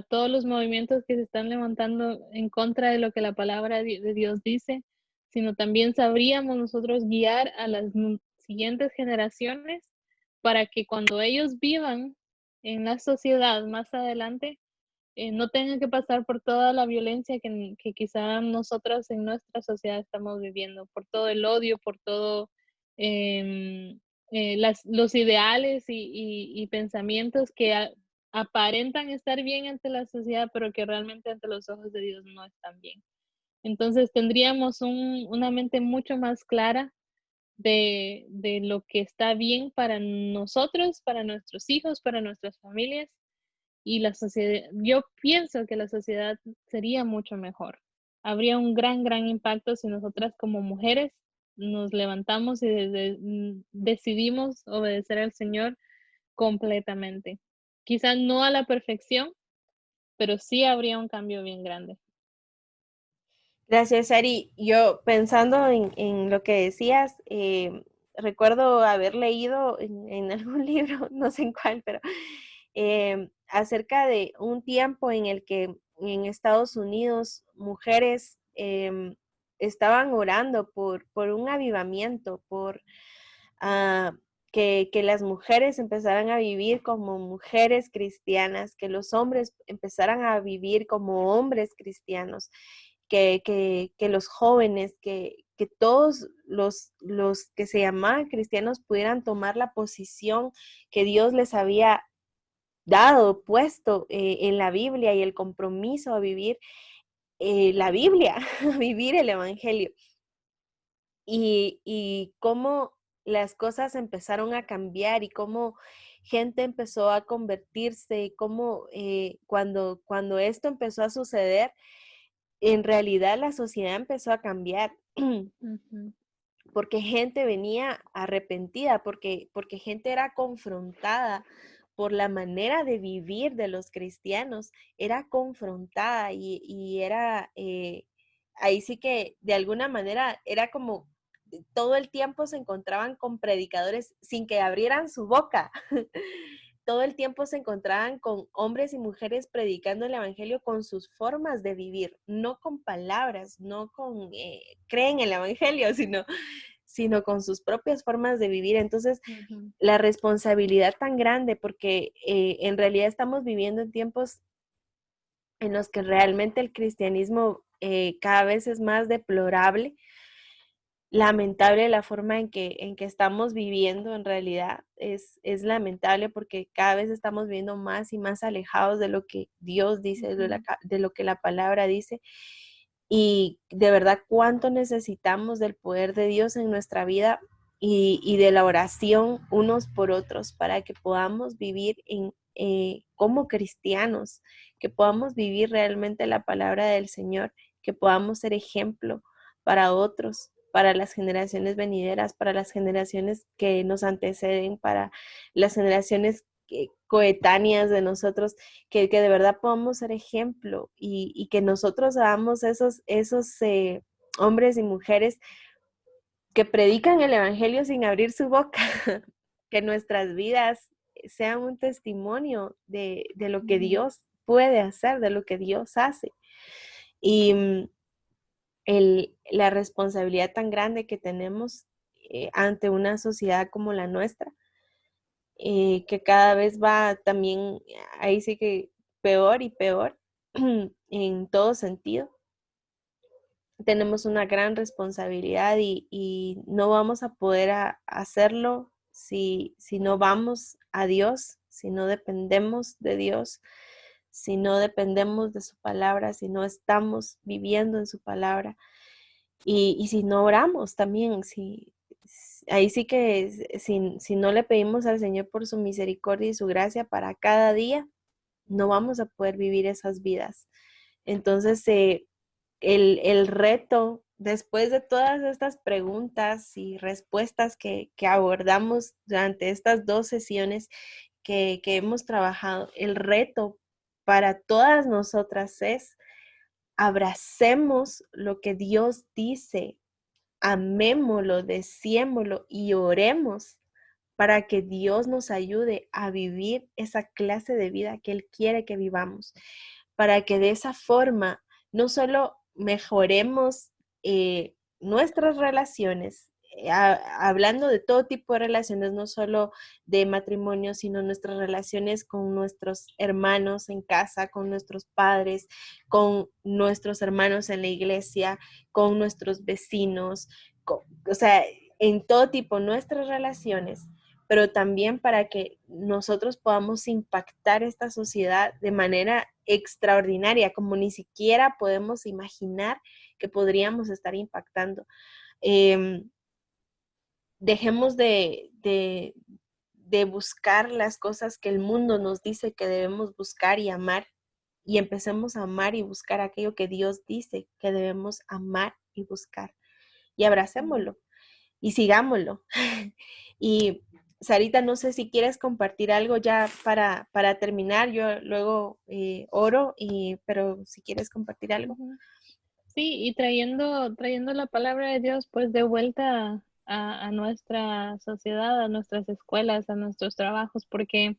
todos los movimientos que se están levantando en contra de lo que la palabra de Dios dice, sino también sabríamos nosotros guiar a las siguientes generaciones para que cuando ellos vivan en la sociedad más adelante, no tengan que pasar por toda la violencia que quizá nosotros en nuestra sociedad estamos viviendo, por todo el odio, por todo em, los ideales y pensamientos que aparentan estar bien ante la sociedad, pero que realmente ante los ojos de Dios no están bien. Entonces tendríamos una mente mucho más clara de lo que está bien para nosotros, para nuestros hijos, para nuestras familias y la sociedad. Yo pienso que la sociedad sería mucho mejor. Habría un gran, gran impacto si nosotras como mujeres nos levantamos y decidimos obedecer al Señor completamente. Quizás no a la perfección, pero sí habría un cambio bien grande. Gracias, Ari. Yo pensando en lo que decías, recuerdo haber leído en algún libro, no sé en cuál, pero acerca de un tiempo en el que en Estados Unidos mujeres estaban orando por un avivamiento, por ah, que las mujeres empezaran a vivir como mujeres cristianas, que los hombres empezaran a vivir como hombres cristianos, que los jóvenes, que todos los que se llamaban cristianos pudieran tomar la posición que Dios les había dado, puesto en la Biblia y el compromiso a vivir la Biblia, a vivir el Evangelio. Y cómo las cosas empezaron a cambiar y cómo gente empezó a convertirse y cómo cuando esto empezó a suceder, en realidad la sociedad empezó a cambiar. Ujú, Porque gente venía arrepentida, porque gente era confrontada por la manera de vivir de los cristianos, era confrontada y era, ahí sí que de alguna manera era como todo el tiempo se encontraban con predicadores sin que abrieran su boca. Todo el tiempo se encontraban con hombres y mujeres predicando el Evangelio con sus formas de vivir, no con palabras, no con creen el Evangelio, sino con sus propias formas de vivir. Entonces, ujú, la responsabilidad tan grande, porque en realidad estamos viviendo en tiempos en los que realmente el cristianismo cada vez es más deplorable, lamentable la forma en que estamos viviendo en realidad. Es lamentable porque cada vez estamos viviendo más y más alejados de lo que Dios dice, ujú, de lo que la palabra dice. Y de verdad cuánto necesitamos del poder de Dios en nuestra vida y de la oración unos por otros para que podamos vivir como cristianos, que podamos vivir realmente la palabra del Señor, que podamos ser ejemplo para otros, para las generaciones venideras, para las generaciones que nos anteceden, para las generaciones coetáneas de nosotros, que de verdad podamos ser ejemplo y que nosotros seamos esos hombres y mujeres que predican el Evangelio sin abrir su boca, que nuestras vidas sean un testimonio de lo que ujú, Dios puede hacer, de lo que Dios hace. Y la responsabilidad tan grande que tenemos ante una sociedad como la nuestra, que cada vez va también, ahí sí que peor y peor en todo sentido. Tenemos una gran responsabilidad y no vamos a poder hacerlo si no vamos a Dios, si no dependemos de Dios, si no dependemos de su palabra, si no estamos viviendo en su palabra y si no oramos también, ahí sí que si no le pedimos al Señor por su misericordia y su gracia para cada día, no vamos a poder vivir esas vidas. Entonces, el reto, después de todas estas preguntas y respuestas que abordamos durante estas 2 sesiones que hemos trabajado, el reto para todas nosotras es abracemos lo que Dios dice, amémoslo, deseémoslo y oremos para que Dios nos ayude a vivir esa clase de vida que Él quiere que vivamos, para que de esa forma no solo mejoremos nuestras relaciones, hablando de todo tipo de relaciones, no solo de matrimonio, sino nuestras relaciones con nuestros hermanos en casa, con nuestros padres, con nuestros hermanos en la iglesia, con nuestros vecinos, o sea, en todo tipo, nuestras relaciones, pero también para que nosotros podamos impactar esta sociedad de manera extraordinaria, como ni siquiera podemos imaginar que podríamos estar impactando. Eh, dejemos de buscar las cosas que el mundo nos dice que debemos buscar y amar, y empecemos a amar y buscar aquello que Dios dice que debemos amar y buscar. Y abracémoslo y sigámoslo. Y Sarita, no sé si quieres compartir algo ya para terminar. Yo luego oro, pero si quieres compartir algo. Ujú. Sí, y trayendo la palabra de Dios pues de vuelta a nuestra sociedad, a nuestras escuelas, a nuestros trabajos, porque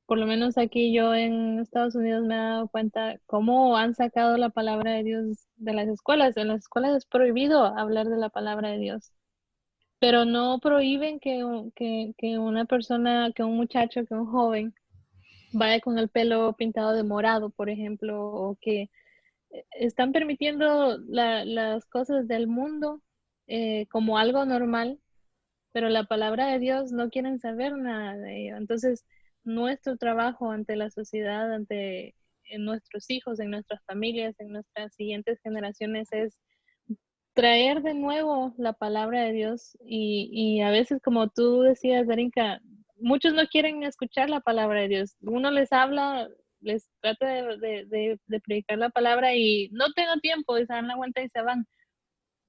por lo menos aquí yo en Estados Unidos me he dado cuenta cómo han sacado la palabra de Dios de las escuelas. En las escuelas es prohibido hablar de la palabra de Dios, pero no prohíben que una persona, que un muchacho, que un joven vaya con el pelo pintado de morado, por ejemplo, o que están permitiendo las cosas del mundo como algo normal, pero la palabra de Dios no quieren saber nada de ello. Entonces, nuestro trabajo ante la sociedad, ante en nuestros hijos, en nuestras familias, en nuestras siguientes generaciones es traer de nuevo la palabra de Dios y a veces, como tú decías, Darinka, muchos no quieren escuchar la palabra de Dios. Uno les habla, les trata de predicar la palabra y no tengo tiempo, y se dan la vuelta y se van.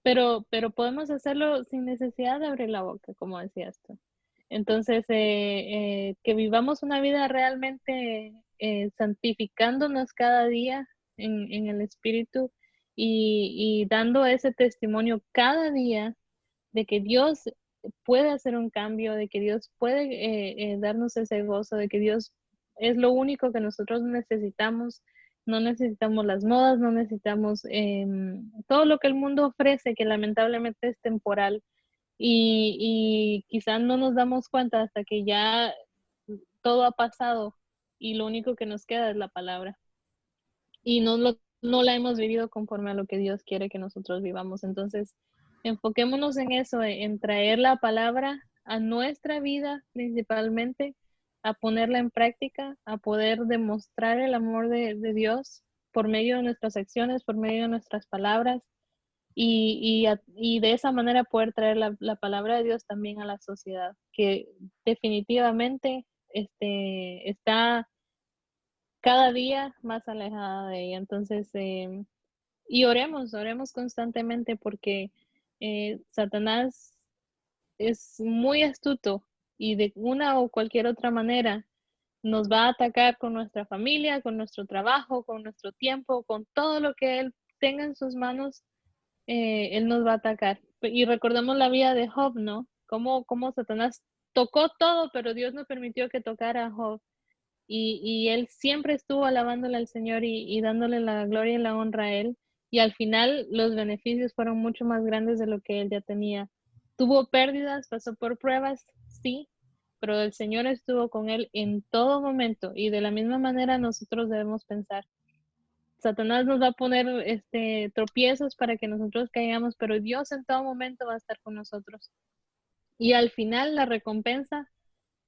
Pero podemos hacerlo sin necesidad de abrir la boca, como decías tú. Entonces, que vivamos una vida realmente santificándonos cada día en el Espíritu y dando ese testimonio cada día de que Dios puede hacer un cambio, de que Dios puede darnos ese gozo, de que Dios es lo único que nosotros necesitamos. No necesitamos las modas, no necesitamos todo lo que el mundo ofrece, que lamentablemente es temporal y quizás no nos damos cuenta hasta que ya todo ha pasado y lo único que nos queda es la palabra y no la hemos vivido conforme a lo que Dios quiere que nosotros vivamos. Entonces, enfoquémonos en eso, en traer la palabra a nuestra vida principalmente, a ponerla en práctica, a poder demostrar el amor de Dios por medio de nuestras acciones, por medio de nuestras palabras y de esa manera poder traer la palabra de Dios también a la sociedad, que definitivamente está cada día más alejada de ella. Entonces, y oremos constantemente porque Satanás es muy astuto y de una o cualquier otra manera nos va a atacar con nuestra familia, con nuestro trabajo, con nuestro tiempo, con todo lo que él tenga en sus manos, él nos va a atacar. Y recordemos la vida de Job, ¿no? Cómo Satanás tocó todo, pero Dios no permitió que tocara a Job y él siempre estuvo alabándole al Señor y dándole la gloria y la honra a él. Y al final los beneficios fueron mucho más grandes de lo que él ya tenía. Tuvo pérdidas, pasó por pruebas, sí, pero el Señor estuvo con él en todo momento. Y de la misma manera nosotros debemos pensar. Satanás nos va a poner tropiezos para que nosotros caigamos, pero Dios en todo momento va a estar con nosotros. Y al final la recompensa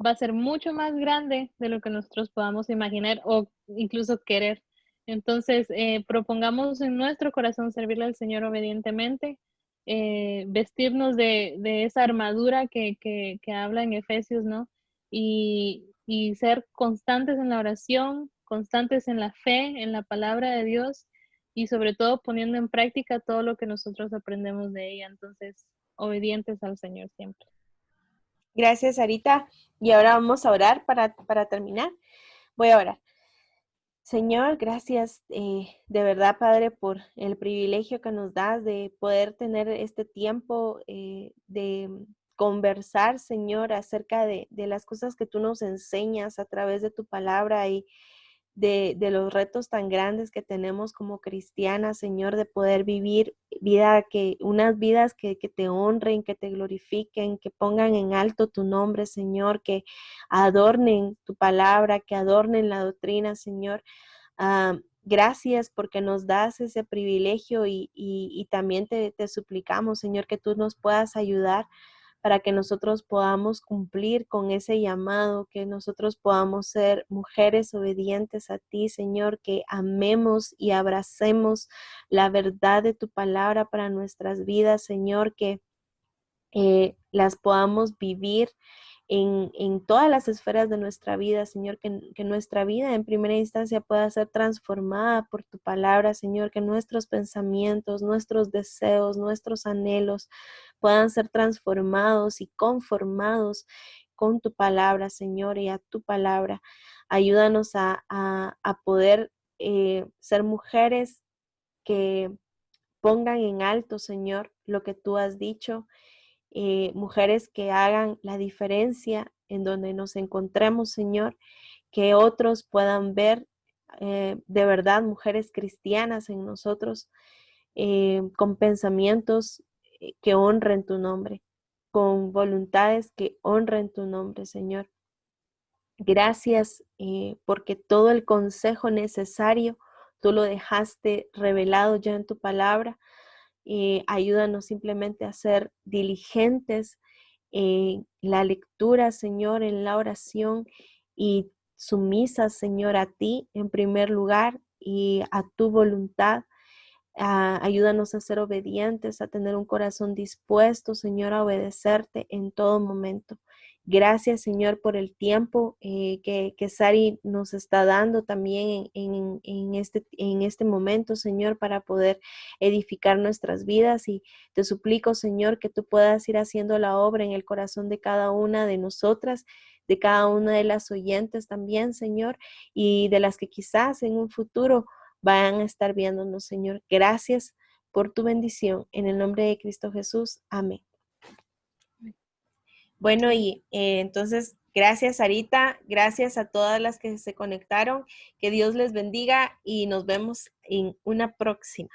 va a ser mucho más grande de lo que nosotros podamos imaginar o incluso querer. Entonces, propongamos en nuestro corazón servirle al Señor obedientemente, vestirnos de esa armadura que habla en Efesios, ¿no? Y ser constantes en la oración, constantes en la fe, en la palabra de Dios y sobre todo poniendo en práctica todo lo que nosotros aprendemos de ella. Entonces, obedientes al Señor siempre. Gracias, Sarita. Y ahora vamos a orar para terminar. Voy a orar. Señor, gracias de verdad, Padre, por el privilegio que nos das de poder tener este tiempo de conversar, Señor, acerca de las cosas que tú nos enseñas a través de tu palabra y de los retos tan grandes que tenemos como cristianas, Señor, de poder vivir unas vidas que te honren, que te glorifiquen, que pongan en alto tu nombre, Señor, que adornen tu palabra, que adornen la doctrina, Señor. Gracias porque nos das ese privilegio y también te suplicamos, Señor, que tú nos puedas ayudar para que nosotros podamos cumplir con ese llamado, que nosotros podamos ser mujeres obedientes a ti, Señor, que amemos y abracemos la verdad de tu palabra para nuestras vidas, Señor, que las podamos vivir en todas las esferas de nuestra vida, Señor, que nuestra vida en primera instancia pueda ser transformada por tu palabra, Señor, que nuestros pensamientos, nuestros deseos, nuestros anhelos puedan ser transformados y conformados con tu palabra, Señor, y a tu palabra. Ayúdanos a poder ser mujeres que pongan en alto, Señor, lo que tú has dicho, mujeres que hagan la diferencia en donde nos encontremos, Señor, que otros puedan ver de verdad mujeres cristianas en nosotros, con pensamientos que honren tu nombre, con voluntades que honren tu nombre, Señor. Gracias porque todo el consejo necesario tú lo dejaste revelado ya en tu palabra. Ayúdanos simplemente a ser diligentes en la lectura, Señor, en la oración y sumisas, Señor, a ti en primer lugar y a tu voluntad. Ayúdanos a ser obedientes, a tener un corazón dispuesto, Señor, a obedecerte en todo momento. Gracias, Señor, por el tiempo que Sari nos está dando también en este momento, Señor, para poder edificar nuestras vidas. Y te suplico, Señor, que tú puedas ir haciendo la obra en el corazón de cada una de nosotras, de cada una de las oyentes también, Señor, y de las que quizás en un futuro van a estar viéndonos, Señor. Gracias por tu bendición. En el nombre de Cristo Jesús. Amén. Bueno, y entonces, gracias, Sarita. Gracias a todas las que se conectaron. Que Dios les bendiga y nos vemos en una próxima.